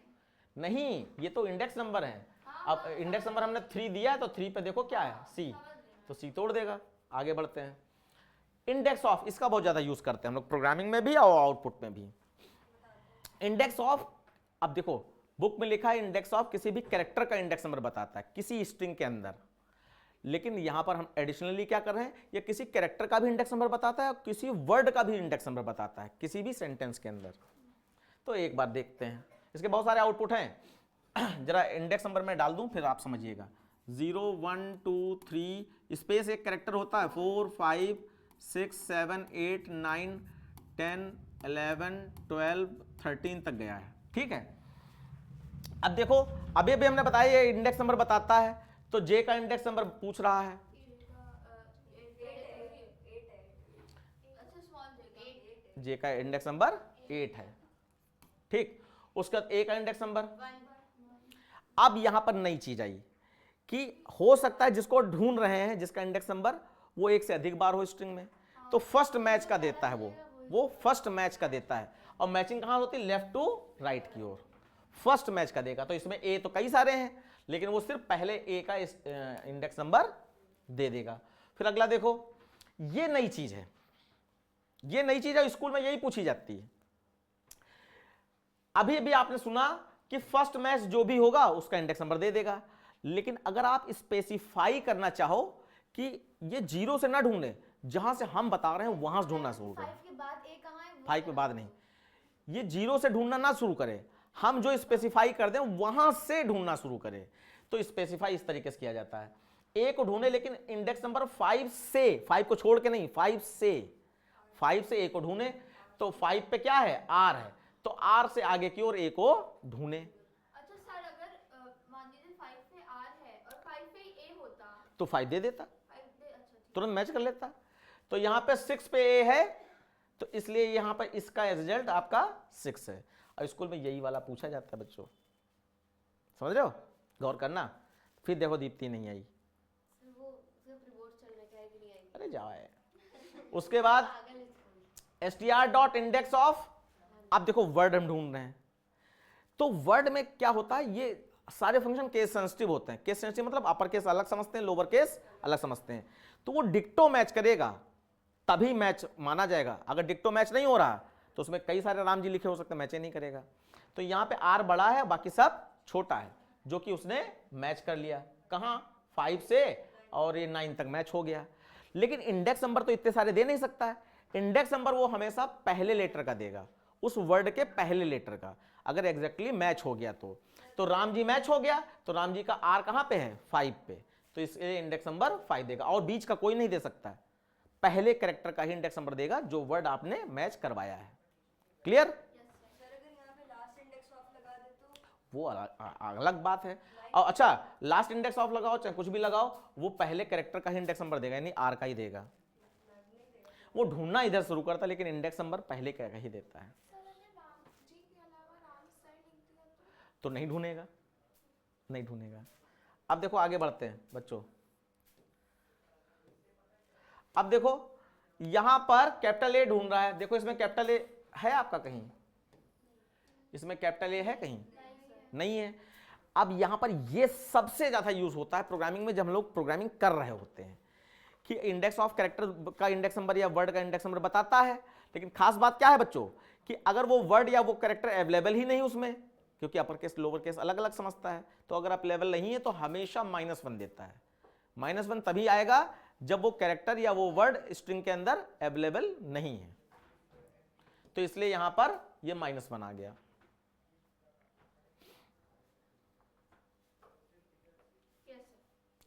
नहीं, ये तो इंडेक्स नंबर है। अब इंडेक्स नंबर हमने 3 दिया है तो 3 पे देखो क्या है, सी, तो सी तोड़ देगा। आगे बढ़ते हैं, इंडेक्स ऑफ, इसका बहुत ज्यादा यूज करते हैं हम लोग प्रोग्रामिंग में भी और आउटपुट में भी। इंडेक्स ऑफ, अब देखो बुक में लिखा है इंडेक्स ऑफ किसी भी कैरेक्टर का इंडेक्स नंबर बताता है किसी स्ट्रिंग के अंदर, लेकिन यहां पर हम एडिशनली क्या कर रहे हैं, ये किसी कैरेक्टर का भी इंडेक्स नंबर बताता है और किसी वर्ड का भी इंडेक्स नंबर बताता है किसी भी सेंटेंस के अंदर। तो एक बार देखते हैं, इसके बहुत सारे आउटपुट हैं, जरा इंडेक्स नंबर में डाल दूं फिर आप समझिएगा। 0 1 2 3 स्पेस एक कैरेक्टर होता है, 4 5 6 7 8 9 10 11 12 13 तक गया है, ठीक है। अब देखो अभी भी हमने बताया ये इंडेक्स नंबर बताता है, तो जे का इंडेक्स नंबर पूछ रहा है, जे का इंडेक्स नंबर 8 है, ठीक। उसके बाद ए का इंडेक्स नंबर। अब यहां पर नई चीज आई कि हो सकता है जिसको ढूंढ रहे हैं जिसका इंडेक्स नंबर वो एक से अधिक बार हो स्ट्रिंग में, तो फर्स्ट मैच का देता है वो, वो फर्स्ट मैच का देता है, और मैचिंग कहां होती है, लेफ्ट टू राइट की ओर, फर्स्ट मैच का देगा। तो इसमें ए तो कई सारे हैं, लेकिन वो सिर्फ पहले ए का इंडेक्स नंबर दे देगा। फिर अगला देखो, ये नई चीज है, ये नई चीज है, स्कूल में यही पूछी जाती है। अभी अभी आपने सुना कि फर्स्ट मैच जो भी होगा उसका इंडेक्स नंबर दे देगा, लेकिन अगर आप स्पेसिफाई करना चाहो कि ये 0 से ना ढूंढे, जहां से हम बता रहे हैं वहां से ढूंढना शुरू करें। 5 के बाद ए कहाँ है? 5 के बाद नहीं, ये 0 से ढूंढना ना शुरू करें, हम जो स्पेसिफाई कर दें वहां से ढूंढना शुरू करें। तो स्पेसिफाई इस तरीके से किया जाता है, ए को ढूंढे लेकिन इंडेक्स नंबर 5 से, 5 को छोड़ के नहीं, 5 से ए को ढूंढे। तो 5 पे क्या है, आर है, तो आर से आगे की ओर ए को ढूंढे। अच्छा सर, अगर मान लीजिए 5 पे आर है और 5 पे ए होता तो 5 दे देता, 5 पे, अच्छा ठीक। तुरंत मैच कर लेता। तो यहां पे 6 पे ए है, तो इसलिए यहां पर इसका रिजल्ट आपका 6 है। और स्कूल में यही वाला पूछा जाता है बच्चों, समझ रहे हो, गौर करना। फिर देखो दीप्ति नहीं आई, सर वो सिर्फ रिपोर्ट चल रहा है कि नहीं आएगी? अरे जाओ है। उसके बाद पागल है स्कूल। str.index ऑफ, अब देखो वर्ड हम ढूंढ रहे हैं, तो वर्ड में क्या होता है, ये सारे फंक्शन केस सेंसिटिव होते हैं। केस सेंसिटिव मतलब अपर केस अलग समझते हैं, लोअर केस अलग समझते हैं। तो वो डिक्टो मैच करेगा तभी मैच माना जाएगा। अगर डिक्टो मैच नहीं हो रहा तो उसमें कई सारे राम जी लिखे हो सकते हैं, मैच ही नहीं करेगा। तो यहां पे आर बड़ा है, बाकी सब छोटा है, जो कि उसने मैच कर लिया। कहां, 5 से और ये 9 तक मैच हो गया। लेकिन इंडेक्स नंबर तो इतने सारे दे नहीं सकता है। इंडेक्स नंबर वो हमेशा पहले लेटर का देगा, उस वर्ड के पहले लेटर का, अगर एग्जैक्टली मैच हो गया तो राम जी मैच हो गया, तो राम जी का आर कहां पे है, 5 पे, तो इसलिए इंडेक्स नंबर 5 देगा। और बीच का कोई नहीं दे सकता है, पहले कैरेक्टर का ही इंडेक्स नंबर देगा जो वर्ड आपने मैच करवाया है। क्लियर? सर अगर यहाँ पे लास्ट इंडेक्स ऑफ लगा दे तो वो अलग बात है। और अच्छा, लास्ट इंडेक्स ऑफ लगाओ चाहे कुछ भी लगाओ, वो पहले कैरेक्टर का ही इंडेक्स नंबर देगा, यानी आर का ही देगा। वो ढूंढना इधर शुरू करता है, लेकिन इंडेक्स नंबर पहले का ही देता है। तो नहीं ढूंढेगा, नहीं ढूंढेगा। अब देखो आगे बढ़ते हैं बच्चों। अब देखो यहां पर कैपिटल ए ढूंढ रहा है, देखो इसमें कैपिटल ए है आपका कहीं, इसमें कैपिटल ए है कहीं, नहीं है। अब यहां पर ये सबसे ज्यादा यूज होता है प्रोग्रामिंग में, जब हम लोग प्रोग्रामिंग कर रहे होते हैं, कि इंडेक्स ऑफ कैरेक्टर का इंडेक्स नंबर या वर्ड का इंडेक्स नंबर बताता है। लेकिन खास बात क्या है बच्चों, कि अगर वो वर्ड या वो कैरेक्टर अवेलेबल ही नहीं उसमें, क्योंकि अपर केस लोअर केस अलग अलग समझता है, तो अगर आप लेवल नहीं है तो हमेशा -1 देता है। -1 तभी आएगा जब वो कैरेक्टर या वो वर्ड स्ट्रिंग के अंदर अवेलेबल नहीं है। तो इसलिए यहां पर ये -1 आ गया।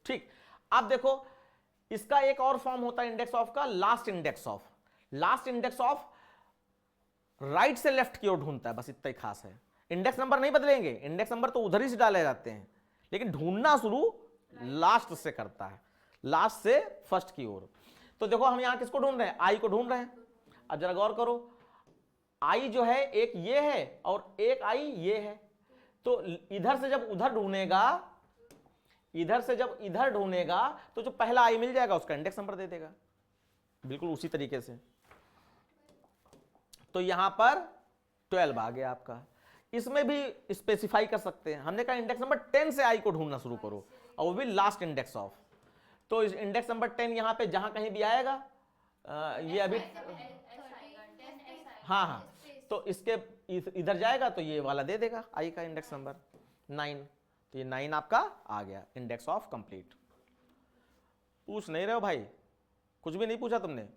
ठीक, अब देखो इसका एक और फॉर्म होता है इंडेक्स ऑफ का, last index of. Last index of right से लेफ्ट की ओर ढूंढता है, बस इतना ही खास है। इंडेक्स नंबर नहीं बदलेंगे, इंडेक्स नंबर तो उधर ही से डाले जाते हैं, लेकिन ढूंढना शुरू लास्ट से करता है, लास्ट से फर्स्ट की ओर। तो देखो हम यहां किसको ढूंढ रहे हैं, आई को ढूंढ रहे हैं। अब जरा गौर करो, आई जो है एक ये है और एक आई ये है, तो इधर से जब उधर ढूंढेगा, इधर से जब इधर ढूंढेगा, तो जो पहला आई मिल जाएगा उसका इंडेक्स नंबर दे देगा, बिल्कुल उसी तरीके से। तो यहां पर 12 आ गया आपका। इसमें भी स्पेसिफाई कर सकते हैं, हमने कहा इंडेक्स नंबर 10 से आई को ढूंढना शुरू करो, और वो भी लास्ट इंडेक्स ऑफ। तो इस इंडेक्स नंबर 10 यहां पे जहां कहीं भी आएगा, ये अभी हाँ, तो इसके इधर जाएगा तो ये वाला दे देगा आई का इंडेक्स नंबर 9। तो ये 9 आपका आ गया, इंडेक्स ऑफ कंप्लीट। पूछ नहीं रहे हो भाई, कुछ भी नहीं पूछा तुमने?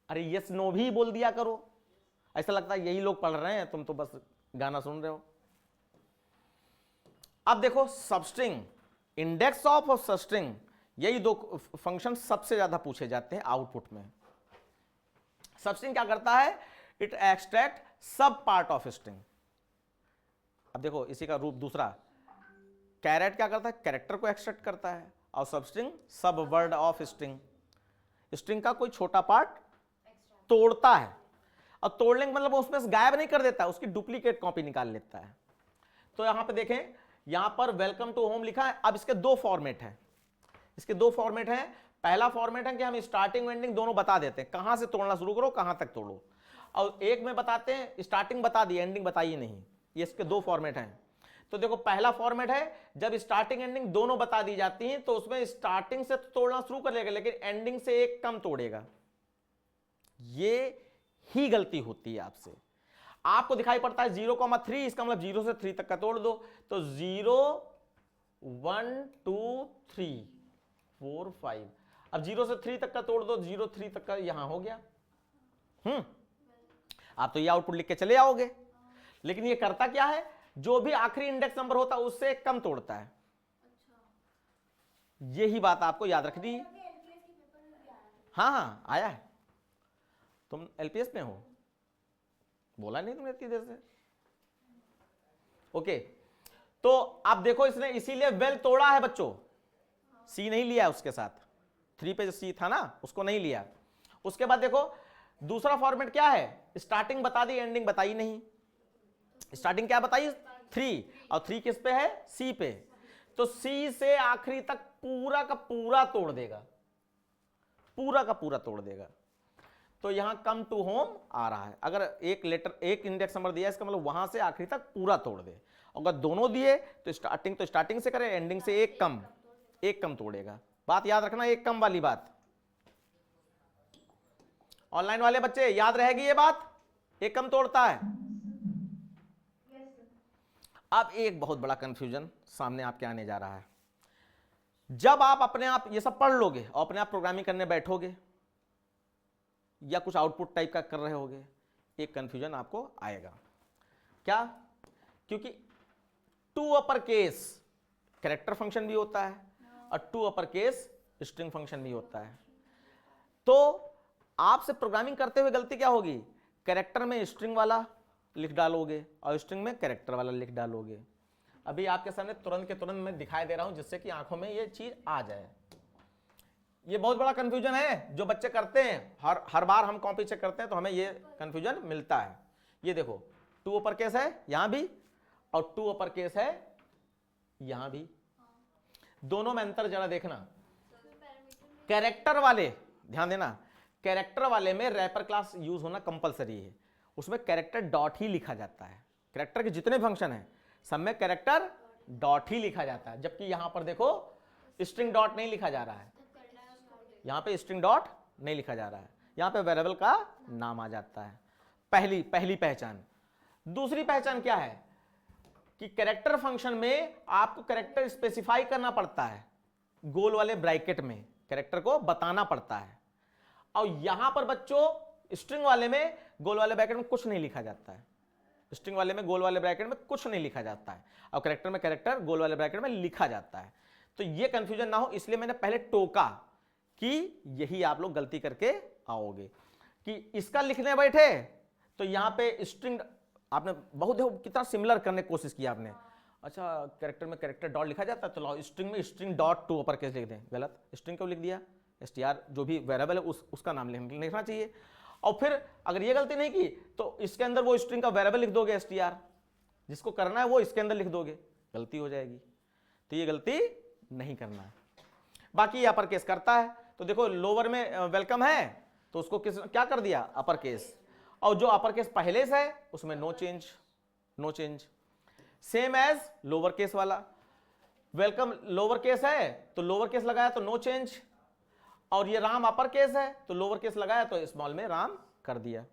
अरे यस नो भी बोल दिया करो, ऐसा लगता है यही लोग पढ़ रहे हैं, तुम तो बस गाना सुन रहे हो। अब देखो सबस्ट्रिंग, इंडेक्स ऑफ और सबस्ट्रिंग, यही दो फंक्शन सबसे ज्यादा पूछे जाते हैं आउटपुट में। सबस्ट्रिंग क्या करता है, इट एक्सट्रैक्ट सब पार्ट ऑफ स्ट्रिंग। अब देखो इसी का रूप दूसरा, कैरेट क्या करता है, कैरेक्टर को एक्सट्रैक्ट करता है, और सबस्ट्रिंग सब वर्ड ऑफ स्ट्रिंग, स्ट्रिंग का कोई छोटा पार्ट तोड़ता है, और तोड़ने का मतलब उसमें से गायब नहीं कर देता, उसकी डुप्लीकेट कॉपी निकाल लेता है। तो यहां पे देखें, यहां पर वेलकम टू होम लिखा है। अब इसके दो फॉर्मेट हैं, इसके दो फॉर्मेट हैं। पहला फॉर्मेट है कि हम स्टार्टिंग एंडिंग दोनों बता देते हैं, कहां से तोड़ना शुरू करो कहां तक तोड़ो, और एक में बताते हैं स्टार्टिंग बता दी एंडिंग बताइए नहीं। ये इसके दो फॉर्मेट हैं। तो देखो पहला फॉर्मेट है जब स्टार्टिंग एंडिंग दोनों बता दी जाती हैं तो उसमें स्टार्टिंग से तोड़ना शुरू कर लेगा लेकिन एंडिंग से एक कम तोड़ेगा। ये ही गलती होती है आपसे। आपको दिखाई पड़ता है 0,3, इसका मतलब 0 से 3 तक का तोड़ दो, तो 0 1 2 3 4 5। अब 0 से 3 तक का तोड़ दो, 0 3 तक का यहां हो गया। आप तो ये आउटपुट लिख के चले आओगे, लेकिन ये करता क्या है, जो भी आखिरी इंडेक्स नंबर होता है उससे कम तोड़ता है। यही बात आपको याद रखनी है। हाँ हाँ आया है। तुम एलपीएस में हो, बोला नहीं तुमने इतनी देर से। ओके, तो आप देखो इसने इसीलिए वेल तोड़ा है बच्चों, सी नहीं लिया उसके साथ, 3 पे जो सी था ना उसको नहीं लिया। उसके बाद देखो दूसरा फॉर्मेट क्या है, स्टार्टिंग बता दी एंडिंग बताई नहीं। स्टार्टिंग क्या बताई 3, और 3 किस पे है, सी पे, तो सी से आखिरी तक पूरा का पूरा तोड़ देगा, पूरा का पूरा तोड़ देगा। तो यहां कम टू होम आ रहा है। अगर एक लेटर एक इंडेक्स नंबर दिया इसका मतलब वहां से आखिरी तक पूरा तोड़ दे। अगर दोनों दिए तो स्टार्टिंग से करे, एंडिंग से एक कम तोड़ेगा। बात याद रखना, एक कम वाली बात। ऑनलाइन वाले बच्चे याद रहेगी ये बात, एक कम तोड़ता है। अब एक बहुत बड़ा कंफ्यूजन सामने आपके आने जा रहा है। जब आप अपने आप ये सब पढ़ लोगे और अपने आप प्रोग्रामिंग करने बैठोगे या कुछ आउटपुट टाइप का कर रहे होगे, एक कंफ्यूजन आपको आएगा। क्या? क्योंकि to upper case character function भी होता है और to upper case string function भी होता है। तो आपसे प्रोग्रामिंग करते हुए गलती क्या होगी, कैरेक्टर में स्ट्रिंग वाला लिख डालोगे और स्ट्रिंग में कैरेक्टर वाला लिख डालोगे। अभी आपके सामने तुरंत के तुरंत मैं दिखाई दे रहा हूं जिससे कि आंखों में ये चीज आ जाए। ये बहुत बड़ा कंफ्यूजन है जो बच्चे करते हैं, हर बार हम कॉपी चेक करते हैं तो हमें ये कंफ्यूजन मिलता है। ये देखो टू अपर केस है यहां भी और टू अपर केस है यहां भी, दोनों में अंतर जरा देखना। कैरेक्टर वाले ध्यान देना, कैरेक्टर वाले में रैपर क्लास यूज होना कंपलसरी है, उसमें कैरेक्टर डॉट ही लिखा जाता है। कैरेक्टर के जितने फंक्शन हैं सब में कैरेक्टर डॉट ही लिखा जाता है, जबकि यहां पर देखो स्ट्रिंग डॉट नहीं लिखा जा रहा है, यहां पे स्ट्रिंग डॉट नहीं लिखा जा रहा है, यहां पे वेरिएबल का नाम आ जाता है। पहली पहचान। दूसरी पहचान क्या है कि कैरेक्टर फंक्शन में आपको कैरेक्टर स्पेसिफाई करना पड़ता है, गोल वाले ब्रैकेट में कैरेक्टर को बताना पड़ता है, और यहां पर बच्चों स्ट्रिंग वाले में गोल वाले ब्रैकेट में कुछ नहीं लिखा जाता है। स्ट्रिंग वाले में गोल वाले ब्रैकेट में कुछ नहीं लिखा जाता है और कैरेक्टर में कैरेक्टर गोल वाले ब्रैकेट में लिखा जाता है। तो ये कंफ्यूजन ना हो इसलिए मैंने पहले टोका कि यही आप लोग गलती करके आओगे कि इसका लिखने बैठे तो यहां पे स्ट्रिंग आपने बहुत देखो कितना सिमिलर करने की कोशिश की आपने। अच्छा कैरेक्टर में कैरेक्टर डॉट लिखा जाता है तो लाओ स्ट्रिंग में string dot to upper case लिख दें, गलत, स्ट्रिंग क्यों लिख दिया, str जो भी वेरिएबल है उसका नाम लिखना चाहिए। और फिर अगर ये गलती नहीं की तो इसके अंदर वो स्ट्रिंग का वेरिएबल लिख दोगे str, जिसको करना है वो इसके अंदर लिख दोगे, गलती हो जाएगी। तो ये गलती नहीं करना है। बाकी ये अपर केस करता है, तो देखो लोअर में वेलकम है तो उसको क्या कर दिया, अपर केस, और जो अपर केस पहले से है उसमें no change. Same as lower case वाला, वेलकम लोअर केस है तो लोअर केस लगाया तो नो चेंज, और ये राम अपर केस है तो लोअर केस लगाया तो स्मॉल में राम कर दिया।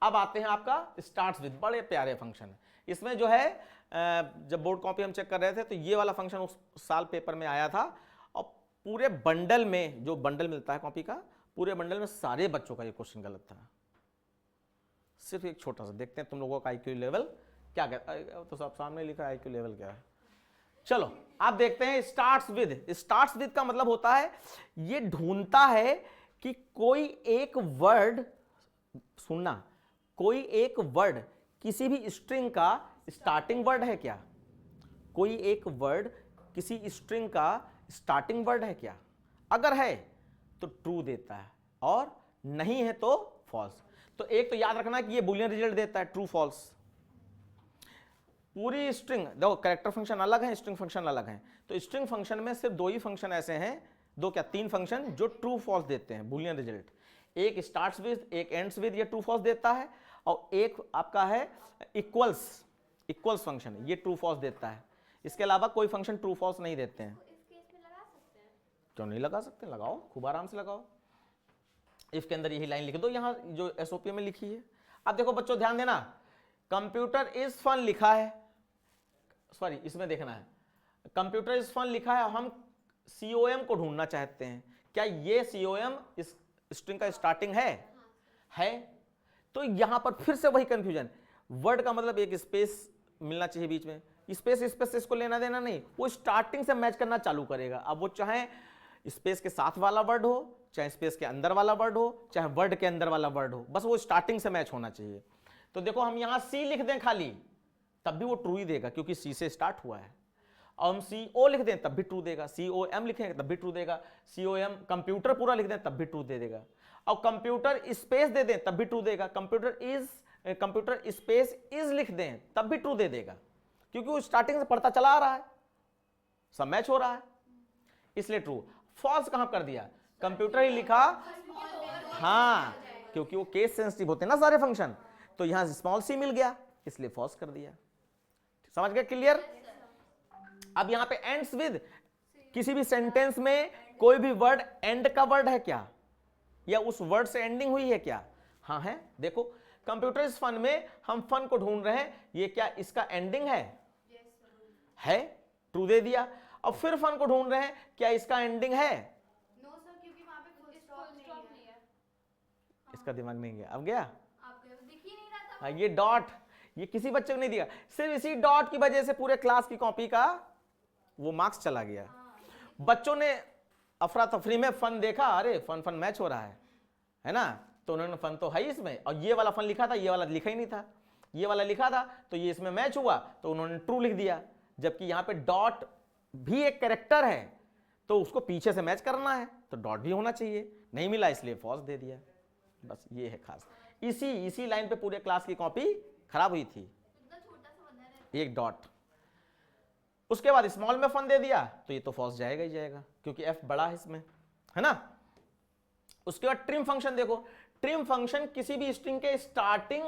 अब आते हैं आपका स्टार्ट्स विद, बड़े प्यारे फंक्शन है। इसमें जो है जब बोर्ड कॉपी हम चेक कर रहे थे तो ये वाला फंक्शन उस साल पेपर में आया था, और पूरे बंडल में जो बंडल मिलता है कॉपी का, पूरे बंडल में सारे बच्चों का ये क्वेश्चन गलत था। सिर्फ एक छोटा सा देखते हैं तुम लोगों का आईक्यू लेवल क्या कहता, तो सब सामने लिखा है आईक्यू लेवल क्या है। चलो आप देखते हैं स्टार्ट्स विद का मतलब होता है ये ढूंढता है कि कोई एक वर्ड, सुनना, कोई एक वर्ड किसी भी स्ट्रिंग का स्टार्टिंग वर्ड है क्या, कोई एक वर्ड किसी स्ट्रिंग का स्टार्टिंग वर्ड है क्या, अगर है तो ट्रू देता है और नहीं है तो फॉल्स। तो एक तो याद रखना कि ये बूलियन रिजल्ट देता है ट्रू फॉल्स। पूरी स्ट्रिंग देखो, कैरेक्टर फंक्शन अलग है, स्ट्रिंग फंक्शन अलग है, तो स्ट्रिंग फंक्शन में सिर्फ दो ही फंक्शन ऐसे हैं दो क्या, तीन फंक्शन जो ट्रू फॉल्स देते हैं बुलियन रिजल्ट। एक स्टार्ट्स विद, एक एंड्स विद, ये ट्रू फॉल्स देता है, और एक आपका है इक्वल्स फंक्शन, ये ट्रू फॉल्स देता है। इसके अलावा कोई फंक्शन ट्रू फॉल्स नहीं देते हैं। इस केस में लगा सकते हैं? क्यों नहीं लगा सकते, लगाओ, खूब आराम से लगाओ। इफ के अंदर यही लाइन लिख दो, यहां जो एसओपी में लिखी है। अब देखो बच्चों ध्यान देना, कंप्यूटर इज फन लिखा है, सॉरी इसमें देखना है, कंप्यूटर इज फन लिखा है, हम COM को ढूंढना चाहते हैं। क्या ये COM इस स्ट्रिंग का स्टार्टिंग है? तो यहां पर फिर से वही कंफ्यूजन, वर्ड का मतलब एक स्पेस मिलना चाहिए बीच में, स्पेस इसको लेना देना नहीं, वो स्टार्टिंग से मैच करना चालू करेगा। अब वो चाहे स्पेस के साथ वाला वर्ड हो, चाहे स्पेस के अंदर वाला वर्ड हो, चाहे वर्ड के अंदर वाला वर्ड हो, बस वो स्टार्टिंग से मैच होना चाहिए। तो देखो हम यहां C लिख दें खाली, तब भी वो ट्रू ही देगा क्योंकि C से स्टार्ट हुआ है। और हम CO लिख दें तब भी ट्रू देगा, COM लिखेंगे तब भी ट्रू देगा, COM कंप्यूटर पूरा लिख दें तब भी ट्रू दे देगा, और कंप्यूटर स्पेस दे दें तब भी ट्रू देगा, कंप्यूटर स्पेस इज लिख दें तब भी ट्रू दे देगा, क्योंकि वो स्टार्टिंग से पढ़ता चला आ रहा है, सब मैच हो रहा है, इसलिए ट्रू। फॉल्स कहां कर दिया, कंप्यूटर ही लिखा, हाँ क्योंकि वो केस सेंसिटिव होते हैं ना सारे फंक्शन, तो यहां स्मॉल c मिल गया इसलिए फॉल्स कर दिया। समझ गए, क्लियर? अब यहां पे एंड्स विद, किसी भी सेंटेंस में कोई भी वर्ड एंड का वर्ड है क्या, या उस वर्ड से एंडिंग हुई है क्या? हाँ है। देखो कंप्यूटर इज फन में हम फन को ढूंढ रहे हैं, ये क्या इसका एंडिंग है, ट्रू दे दिया। अब फिर फन को ढूंढ रहे हैं, क्या इसका एंडिंग है? नो सर, क्योंकि वहां पे फुल स्टॉप नहीं है। इसका दिमाग नहीं गया, अब गया? आपको दिख ही नहीं रहा था। हाँ, ये डॉट, ये किसी बच्चे को नहीं दिया, सिर्फ इसी डॉट की वजह से पूरे क्लास की कॉपी का वो मार्क्स चला गया। बच्चों ने अफरा तफरी में फन देखा, अरे फन मैच हो रहा है ना, तो उन्होंने फन तो है ही इसमें, और ये वाला फन लिखा था, ये वाला लिखा ही नहीं था, ये वाला लिखा था तो ये इसमें मैच हुआ तो उन्होंने ट्रू लिख दिया, जबकि यहां पे डॉट भी एक कैरेक्टर है तो उसको पीछे से मैच करना है तो डॉट भी होना चाहिए, नहीं मिला इसलिए फॉल्स दे दिया। बस ये है खास, इसी लाइन पे पूरे क्लास की कॉपी खराब हुई थी, इतना छोटा सा बंदा है, एक डॉट। उसके बाद स्मॉल में फन दे दिया तो ये तो फॉल्स जाएगा ही जाएगा क्योंकि F बड़ा है इसमें, है ना। उसके बाद ट्रिम फंक्शन देखो, ट्रिम फंक्शन किसी भी स्ट्रिंग के स्टार्टिंग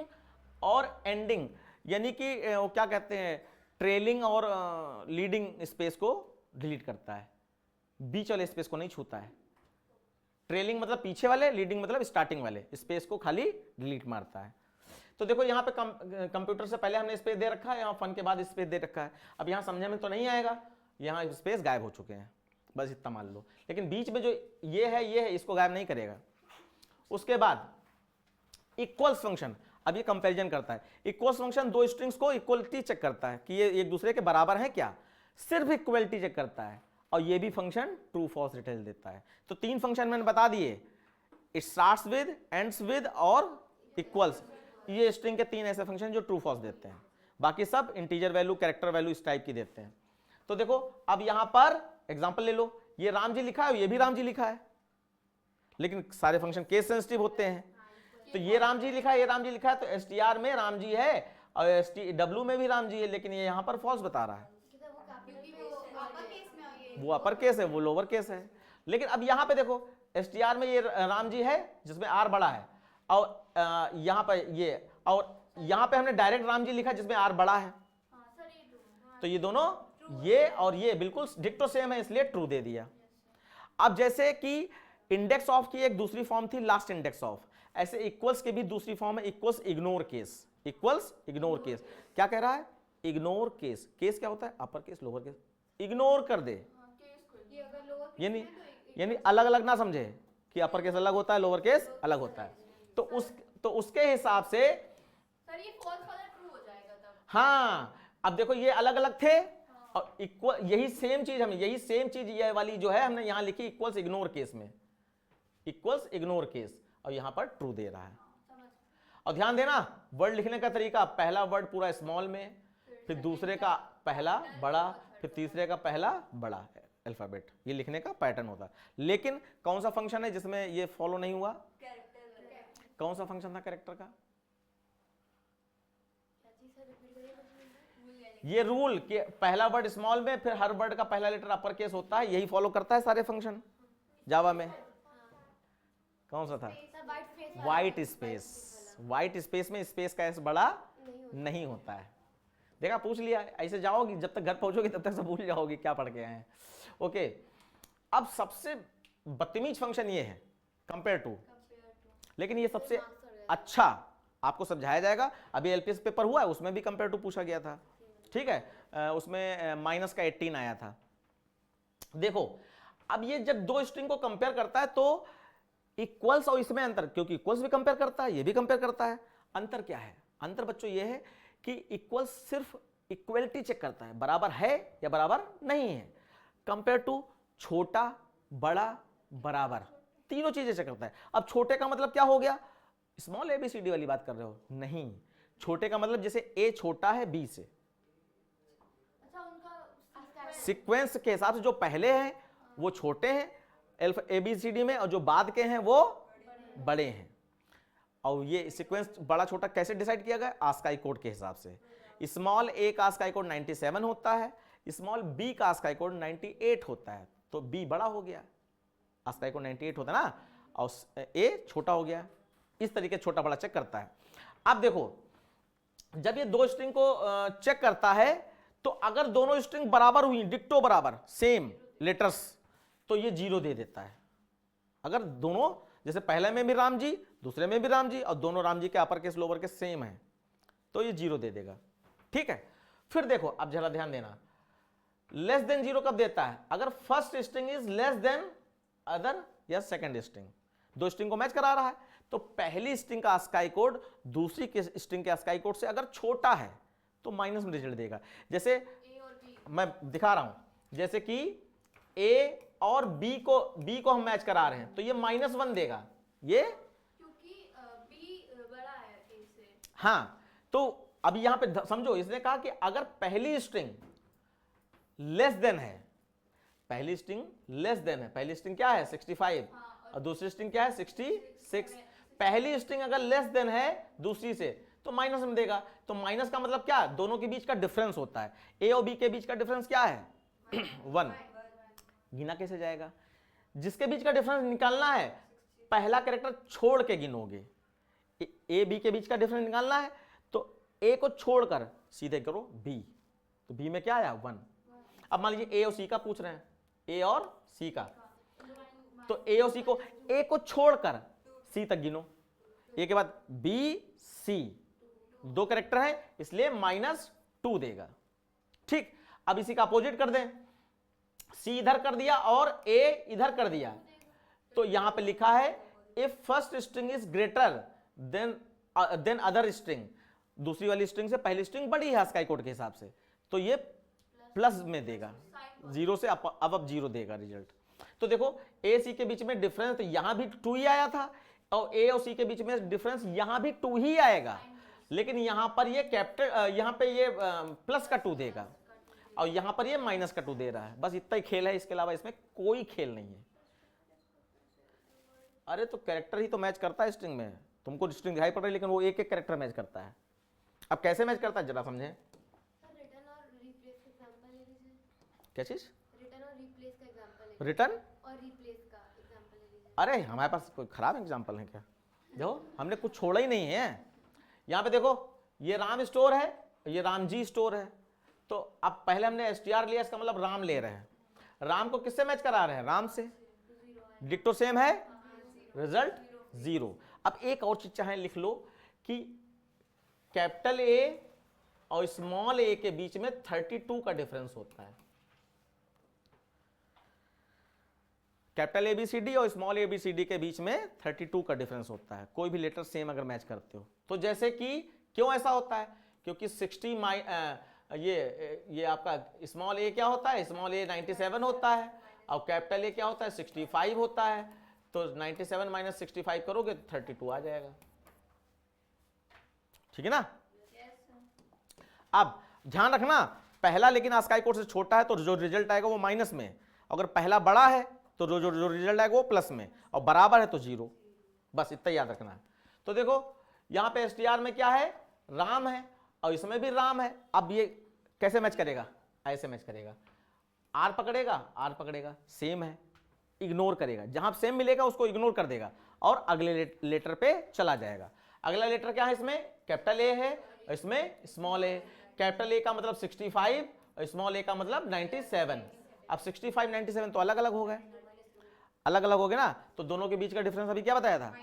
और एंडिंग, यानी कि वो क्या कहते हैं, ट्रेलिंग और लीडिंग स्पेस को डिलीट करता है, बीच वाले स्पेस को नहीं छूता है। ट्रेलिंग मतलब पीछे वाले, लीडिंग मतलब स्टार्टिंग वाले स्पेस को खाली डिलीट मारता है। तो देखो यहाँ पे कंप्यूटर से पहले हमने स्पेस दे रखा है, यहाँ फन के बाद स्पेस दे रखा है। अब यहाँ समझने में तो नहीं आएगा, यहाँ स्पेस गायब हो चुके हैं, बस इतना मान लो, लेकिन बीच में जो ये है इसको गायब नहीं करेगा। उसके बाद इक्वल्स फंक्शन, अब ये कंपैरिजन करता है। इक्वल्स फंक्शन दो स्ट्रिंग्स को इक्वलिटी चेक करता है कि ये एक दूसरे के बराबर है क्या, सिर्फ इक्वलिटी चेक करता है, और ये भी फंक्शन ट्रू फॉल्स रिटर्न देता है। तो तीन फंक्शन मैंने बता दिए, it starts with, ends with और इक्वल्स। ये स्ट्रिंग के तीन ऐसे फंक्शन जो ट्रू फॉल्स देते हैं, बाकी सब इंटीजर वैल्यू, कैरेक्टर वैल्यू इस टाइप की देते हैं। तो देखो अब यहां पर एग्जांपल ले लो, ये राम जी लिखा है, ये भी राम जी लिखा है, लेकिन सारे फंक्शन केस सेंसिटिव होते हैं। तो ये राम जी लिखा है, ये राम जी लिखा है, तो STR में राम जी है और STW में भी राम जी है, लेकिन ये यहां पर फॉल्स बता रहा है। वो अपर केस है, वो लोअर केस है। लेकिन अब यहां पे देखो STR में ये राम जी है जिसमें R बड़ा है, और यहां पे ये, और यहां पे हमने डायरेक्ट राम जी लिखा जिसमें R बड़ा है। तो ये दोनों, ये और ये बिल्कुल डिक्टो सेम है, इसलिए ट्रू दे दिया। अब जैसे कि इंडेक्स ऑफ की एक दूसरी फॉर्म थी लास्ट इंडेक्स ऑफ, ऐसे इक्वल्स की भी दूसरी फॉर्म है equals ignore case. Equals ignore case क्या कह रहा है, इग्नोर केस। केस क्या होता है, अपर केस लोअर केस, इग्नोर कर दे, यानी अलग अलग ना समझे कि अपर केस अलग होता है, लोअर केस अलग होता है। तो उसके हिसाब से सर ये फॉल्स वाला ट्रू हो जाएगा तब। हाँ, अब देखो ये अलग अलग थे और इक्वल, यही सेम चीज ये वाली जो है हमने यहां लिखी इक्वल्स इग्नोर केस में, इक्वल्स इग्नोर केस, और यहां पर ट्रू दे रहा है। और ध्यान देना वर्ड लिखने का तरीका, पहला वर्ड पूरा स्मॉल में, फिर दूसरे का पहला बड़ा, फिर तीसरे का पहला बड़ा अल्फाबेट, ये लिखने का पैटर्न होता है। लेकिन कौन सा फंक्शन है जिसमें ये फॉलो नहीं हुआ, कौन सा फंक्शन था कैरेक्टर का, ये रूल कि पहला वर्ड स्मॉल में फिर हर वर्ड का पहला लेटर अपर केस होता है, यही फॉलो करता है सारे फंक्शन। जावा में? कौन सा था? Sir white space white space. White space में स्पेस का एस बड़ा नहीं होता है। देखा, पूछ लिया। ऐसे जाओगी, जब तक घर पहुंचोगी तब तक सब भूल जाओगी क्या पढ़ के आए हैं। ओके, अब सबसे बदतमीज फंक्शन ये है कंपेयर टू, लेकिन ये सबसे अच्छा आपको समझाया जाएगा। अभी एलपीएस पेपर हुआ है, उसमें भी कंपेयर टू पूछा गया था, ठीक है। उसमें माइनस का 18 आया था। देखो, अब ये जब दो स्ट्रिंग को कंपेयर करता है तो इक्वल्स और इसमें अंतर, क्योंकि इक्वल्स भी कंपेयर करता है, ये भी कंपेयर करता है। अंतर क्या है? अंतर बच्चों ये है कि इक्वल्स सिर्फ इक्वलिटी चेक करता है, बराबर है या बराबर नहीं है। कंपेयर टू छोटा, बड़ा, बराबर, तीनों चीजें चेक करता है। अब छोटे का मतलब क्या हो गया? स्मॉल एबीसीडी वाली बात कर रहे हो? नहीं, छोटे का मतलब जैसे ए छोटा है बी से, अच्छा उनका सीक्वेंस के हिसाब से जो पहले हैं वो छोटे हैं एबीसीडी में, और जो बाद के हैं वो बड़े हैं। और ये सीक्वेंस बड़ा छोटा कैसे डिसाइड किया गया? आस्काई कोड के हिसाब से। स्मॉल ए का आस्काई कोड 97 होता है, स्मॉल बी का आस्काई कोड 98 होता है, तो बी बड़ा हो गया, आस्काई कोड 98 होता है ना, और ए छोटा हो गया। इस तरीके छोटा बड़ा चेक करता है। अब देखो, जब ये दो स्ट्रिंग को चेक करता है तो अगर दोनों स्ट्रिंग बराबर हुई, डिक्टो बराबर, सेम लेटर्स, तो ये 0 दे देता है। अगर दोनों, जैसे पहले में भी राम जी, दूसरे में भी राम जी, और दोनों राम जी के अपर केस लोअर केस सेम है, तो ये 0 दे देगा, ठीक है। फिर देखो, अब जरा ध्यान देना, लेस देन 0 कब देता है? अगर first string is less than other या सेकंड स्ट्रिंग, दो स्ट्रिंग को मैच करा रहा है, तो पहली स्ट्रिंग का आस्काई कोड दूसरी के स्ट्रिंग के आस्काई कोड से अगर छोटा है तो माइनस में रिजल्ट देगा। जैसे ए और बी, मैं दिखा रहा हूं, जैसे कि ए और बी को हम मैच करा रहे हैं, तो ये -1 देगा, ये क्योंकि बी बड़ा है ए से। हाँ। तो अभी यहां पे समझो, इसने कहा कि अगर पहली स्ट्रिंग लेस देन है, पहली स्ट्रिंग लेस देन है, पहली स्ट्रिंग क्या है 65, और दूसरी स्ट्रिंग क्या है 66, पहली स्ट्रिंग अगर लेस देन है दूसरी से तो माइनस में देगा। तो माइनस का मतलब क्या? दोनों के बीच का डिफरेंस होता है। ए और बी के बीच का डिफरेंस क्या है? 1। गिना कैसे जाएगा? जिसके बीच का डिफरेंस निकालना है, पहला कैरेक्टर छोड़ के गिनोगे। ए बी के बीच का डिफरेंस निकालना है तो ए को छोड़कर सीधे करो बी, तो बी में क्या आया 1। अब मान लीजिए ए और सी का पूछ रहे हैं, ए और सी का, तो ए और सी को, ए को छोड़कर सी तक गिनो, ए के बाद बी सी, दो कैरेक्टर है इसलिए -2 देगा, ठीक। अब इसी का अपोजिट कर दें, सी इधर कर दिया और ए इधर कर दिया, तो यहां पे लिखा है if first string is greater than other string, दूसरी वाली स्ट्रिंग से पहली स्ट्रिंग बड़ी है आस्काई कोड के हिसाब से, तो ये प्लस में देगा, 0 से अब 0 देगा रिजल्ट। तो देखो, ए सी के बीच में डिफरेंस यहां भी 2 ही आया था, और ए और सी के बीच में डिफरेंस यहां भी 2 ही आएगा, लेकिन यहां पर ये कैपिटल, यहां पे ये प्लस का 2 देगा, और यहां पर ये माइनस का 2 दे रहा है। बस इतना ही खेल है, इसके अलावा इसमें कोई खेल नहीं है। अरे तो कैरेक्टर ही तो मैच करता है स्ट्रिंग में, तुमको स्ट्रिंग दिखाई पड़ रही है लेकिन वो एक एक कैरेक्टर मैच करता है। अब कैसे मैच करता है जरा समझें। रिटर्न और रिप्लेस का एग्जांपल ले लीजिए। क्या चीज? रिटर्न और रिप्लेस का एग्जांपल ले रिटर्न और रिप्लेस का एग्जांपल ले लीजिए। अरे हमारे पास कोई खराब एग्जाम्पल है क्या? देखो हमने कुछ छोड़ा ही नहीं है। यहाँ पे देखो, ये राम स्टोर है, ये राम जी स्टोर है, तो अब पहले हमने STR लिया, इसका मतलब राम ले रहे हैं। राम को किससे मैच करा रहे हैं? राम से, डिक्टो सेम है, रिजल्ट 0। अब एक और चीज चाहे लिख लो कि कैपिटल ए और स्मॉल ए के बीच में 32 का डिफरेंस होता है। कैपिटल ABCD और स्मॉल ABCD के बीच में 32 का डिफरेंस होता है, कोई भी लेटर सेम अगर मैच करते हो तो। जैसे कि क्यों ऐसा होता है? क्योंकि 60 ये आपका स्मॉल ए क्या होता है? स्मॉल ए 97 होता है, और कैपिटल ए क्या होता है? 65 होता है, तो 97 - 65 करोगे तो 32 आ जाएगा, ठीक है ना। अब ध्यान रखना, पहला लेकिन आस्काई कोड से छोटा है तो जो रिजल्ट आएगा वो माइनस में, अगर पहला बड़ा है तो जो रिजल्ट आएगा वो प्लस में, और बराबर है तो 0। बस इतना याद रखना है। तो देखो यहां पे STR में क्या है? राम है, और इसमें भी राम है। अब ये कैसे मैच करेगा? ऐसे मैच करेगा, R पकड़ेगा, R पकड़ेगा, सेम है, इग्नोर करेगा, जहां सेम मिलेगा उसको इग्नोर कर देगा और अगले लेटर पे चला जाएगा। अगला लेटर क्या है इसमें, कैपिटल ए है, इसमें स्मॉल ए। कैपिटल ए का मतलब 65 और स्मॉल ए का मतलब 97। अब 65 97 तो अलग अलग हो गए, अलग अलग हो गए ना, तो दोनों के बीच का डिफरेंस अभी क्या बताया था,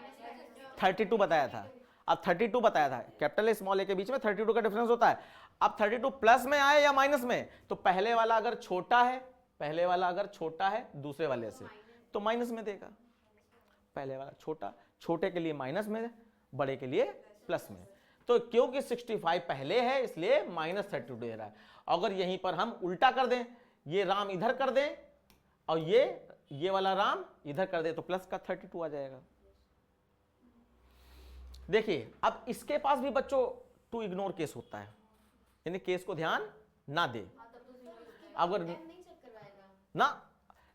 32 बताया था। अब 32 बताया था, कैपिटल ए स्मॉल ए के बीच में 32 का डिफरेंस होता है। अब 32 प्लस में आए या माइनस में, तो पहले वाला अगर छोटा है, पहले वाला अगर छोटा है दूसरे वाले से तो माइनस में देगा। पहले वाला छोटा, छोटे के लिए माइनस में, बड़े के लिए प्लस में। तो क्योंकि 65 पहले है इसलिए -32 दे रहा है। अगर यहीं पर हम उल्टा कर दें, ये राम इधर कर दें और ये वाला राम इधर कर दे तो प्लस का 32 आ जाएगा। देखिए अब इसके पास भी बच्चों टू इग्नोर केस होता है, यानी केस को ध्यान ना दे। अगर नहीं चेक करवाएगा ना,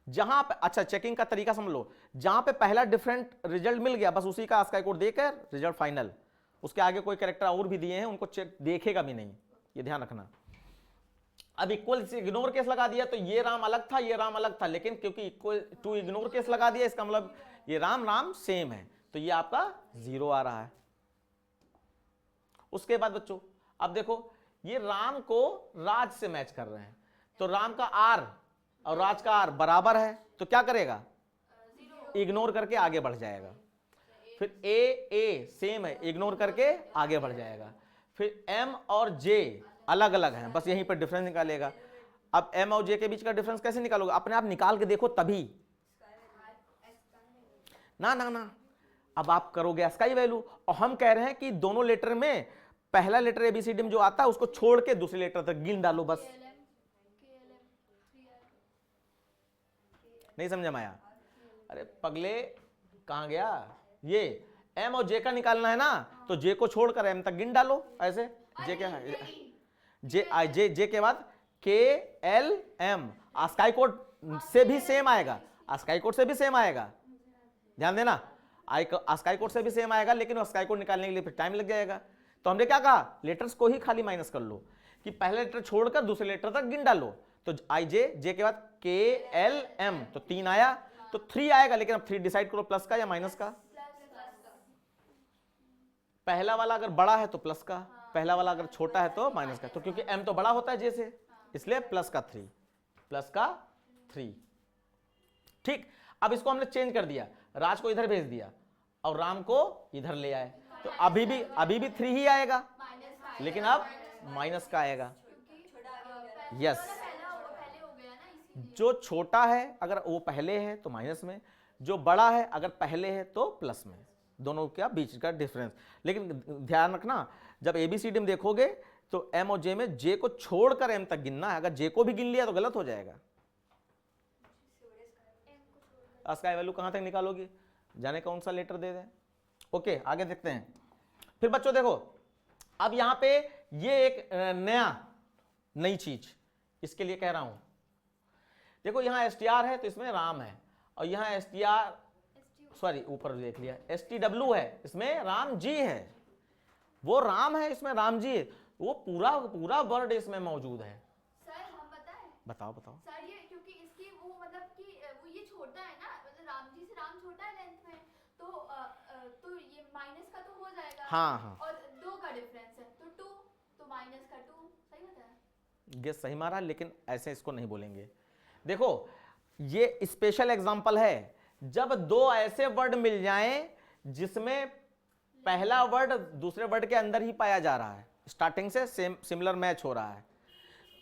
जहां पे, अच्छा चेकिंग का तरीका समझ लो, जहां पे पहला डिफरेंट रिजल्ट मिल गया बस उसी का ASCII कोड देकर रिजल्ट फाइनल, उसके आगे कोई कैरेक्टर और भी दिए हैं उनको चेक देखेगा भी नहीं, ये ध्यान रखना। अब इक्वल से इग्नोर केस लगा दिया तो ये राम अलग था, ये राम अलग था, लेकिन क्योंकि इक्वल टू इग्नोर केस लगा दिया इसका मतलब ये राम सेम है, तो ये आपका 0 आ रहा है। उसके बाद बच्चों अब देखो ये राम को राज से मैच कर रहे हैं, तो राम का R और राज का R बराबर है, तो क्या करेगा, इग्नोर करके आगे बढ़ जाएगा। फिर A सेम है, इग्नोर करके आगे बढ़ जाएगा। फिर M और J अलग अलग हैं, बस यहीं पर डिफरेंस निकालेगा। अब M और J के बीच का डिफरेंस कैसे निकालोगे, अपने आप निकाल के देखो तभी ना ना ना, अब आप करोगे ASCII वैल्यू, और हम कह रहे हैं कि दोनों लेटर में पहला लेटर ABCD में जो आता है उसको छोड़ के दूसरे लेटर तक गिन डालो बस। नहीं समझा माया, अरे पगले कहां गया, ये M और J का निकालना है ना, तो J को छोड़कर M तक गिन डालो ऐसे। J क्या है, J के बाद KLM, ASCII कोड से भी सेम आएगा, ASCII कोड से भी सेम आएगा, ध्यान देना, ASCII कोड से भी सेम आएगा, लेकिन ASCII कोड निकालने के लिए फिर टाइम लग जाएगा। तो हमने क्या कहा, लेटर्स को ही खाली माइनस कर लो कि पहले लेटर छोड़कर दूसरे लेटर तक गिन डालो। तो J के बाद KLM, तो 3 आया, तो 3 आएगा, लेकिन अब 3 डिसाइड करो प्लस का या माइनस का। पहला वाला अगर बड़ा है तो प्लस का, पहला वाला अगर छोटा है तो माइनस का। तो क्योंकि M तो बड़ा होता है J से, इसलिए प्लस का 3। ठीक, अब इसको हमने चेंज कर दिया, राज को इधर भेज दिया और राम को इधर ले आए, तो अभी भी 3 ही आएगा, लेकिन अब माइनस का आएगा। यस, जो छोटा है अगर वो पहले है तो माइनस में, जो बड़ा है अगर पहले है तो प्लस में, दोनों का बीच का डिफरेंस। लेकिन ध्यान रखना, जब ABCD में देखोगे तो M और J में J को छोड़कर M तक गिनना है, अगर J को भी गिन लिया तो गलत हो जाएगा। ASCII वैल्यू कहां तक निकालोगी, जाने कौन सा लेटर दे दें। ओके, आगे देखते हैं। फिर बच्चों देखो, अब यहां पे ये एक नई चीज इसके लिए कह रहा हूं। देखो यहां STR है तो इसमें राम है, और यहां सॉरी ऊपर देख लिया STW है, इसमें राम जी है। वो राम है, इसमें राम जी है, वो पूरा वर्ड इसमें मौजूद है। सर हम बताएं, बताओ सर ये क्योंकि इसकी वो मतलब कि वो ये छोटा है ना, मतलब राम जी से राम छोटा है लेंथ में, तो ये माइनस का तो हो जाएगा। हाँ, और 2 का डिफरेंस है तो 2, तो माइनस का 2, सही बताया। गेस सही मारा, लेकिन ऐसे इसको नहीं बोलेंगे। देखो ये स्पेशल एग्जांपल है, जब 2 ऐसे वर्ड मिल जाएं जिसमें पहला वर्ड दूसरे वर्ड के अंदर ही पाया जा रहा है, स्टार्टिंग से सिमिलर मैच हो रहा है,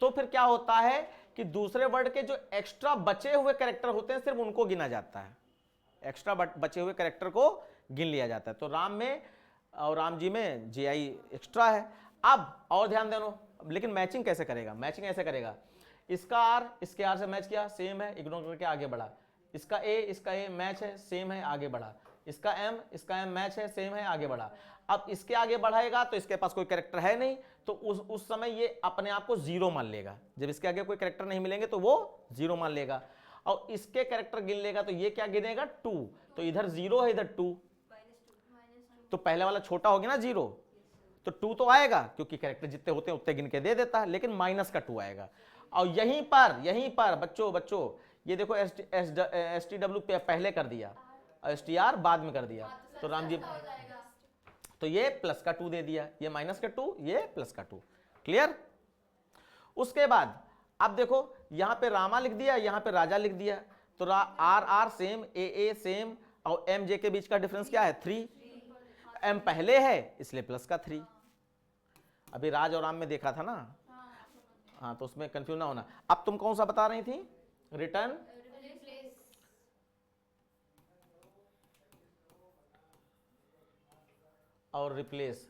तो फिर क्या होता है कि दूसरे वर्ड के जो एक्स्ट्रा बचे हुए कैरेक्टर होते हैं सिर्फ उनको गिना जाता है, एक्स्ट्रा बचे हुए कैरेक्टर को गिन लिया जाता है। तो राम में और राम जी में JI एक्स्ट्रा है। अब और ध्यान देना, लेकिन मैचिंग कैसे करेगा, मैचिंग ऐसे करेगा, इसका R इसके R से मैच किया, सेम है, इग्नोर करके आगे बढ़ा, इसका A मैच है, सेम है, आगे बढ़ा, इसका M मैच है, सेम है, आगे बढ़ा। अब इसके आगे बढ़ाएगा तो इसके पास कोई कैरेक्टर है नहीं, तो उस समय ये अपने आप को 0 मान लेगा। जब इसके आगे कोई कैरेक्टर नहीं मिलेंगे तो वो 0 मान लेगा, और इसके कैरेक्टर गिन लेगा तो ये क्या गिनेगा 2, तो इधर 0 है, इधर 2, तो पहले वाला छोटा हो गया ना 0, तो 2 तो आएगा क्योंकि कैरेक्टर जितने होते हैं उतने गिन के दे देता है, लेकिन माइनस का 2 आएगा। और यहीं पर बच्चों ये देखो एस टी डब्ल्यू पहले कर दिया, एस टी आर बाद में कर दिया, तो राम जी, हो जाएगा। तो ये प्लस का 2 दे दिया, ये माइनस का 2, ये प्लस का 2। क्लियर? उसके बाद अब देखो यहां पे रामा लिख दिया, यहां पे राजा लिख दिया, तो R R same, A same, और एम जे के बीच का डिफरेंस क्या है 3, एम पहले है इसलिए प्लस का 3। अभी राज और राम में देखा था ना, हाँ, तो उसमें कंफ्यूज ना होना। अब तुम कौन सा बता रही थी? रिटर्न और रिप्लेस।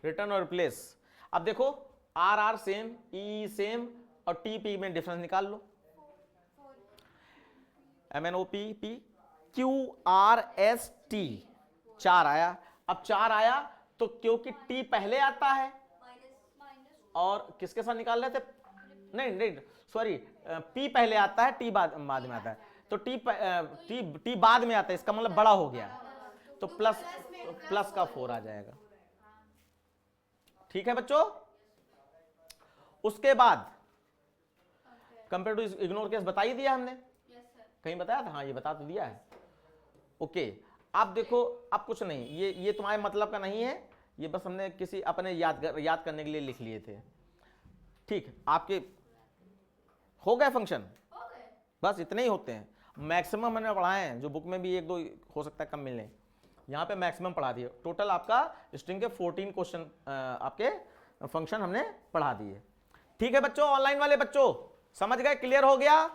रिटर्न और रिप्लेस। अब देखो R R same, E same, और टी पी में डिफरेंस निकाल लो। M N O P P, Q R S T, 4 आया। अब 4 आया तो क्योंकि टी पहले आता है, और किसके साथ निकाल रहे थे? नहीं सॉरी, पी पहले आता है, टी बाद में आता है, तो टी बाद में आता है, इसका मतलब बड़ा हो गया, तो प्लस का 4 आ जाएगा। ठीक है बच्चों? उसके बाद कंपेयर टू इग्नोर केस बता ही दिया हमने, कहीं बताया था? हाँ, ये बता तो दिया है। ओके, अब देखो, अब कुछ नहीं, ये तुम्हारे मतलब का नहीं है, ये बस हमने किसी अपने याद करने के लिए लिख लिए थे। ठीक, आपके हो गए फंक्शन, बस इतने ही होते हैं। मैक्सिमम मैंने पढ़ाए हैं, जो बुक में भी 1-2 हो सकता है कम मिलने, यहाँ पे मैक्सिमम पढ़ा दिए। टोटल आपका स्ट्रिंग के 14 क्वेश्चन आपके फंक्शन हमने पढ़ा दिए। ठीक है बच्चों, ऑनलाइन वाले बच्चों समझ गए? क्लियर हो गया?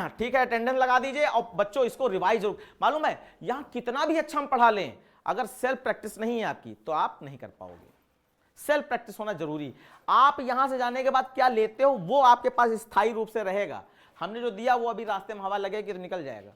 ठीक है, अटेंडेंस लगा दीजिए। और बच्चों इसको रिवाइज जरूर, मालूम है यहां कितना भी अच्छा हम पढ़ा लें, अगर सेल्फ प्रैक्टिस नहीं है आपकी तो आप नहीं कर पाओगे। सेल्फ प्रैक्टिस होना जरूरी। आप यहां से जाने के बाद क्या लेते हो वो आपके पास स्थायी रूप से रहेगा। हमने जो दिया वो अभी रास्ते में हवा लगेगी तो निकल जाएगा।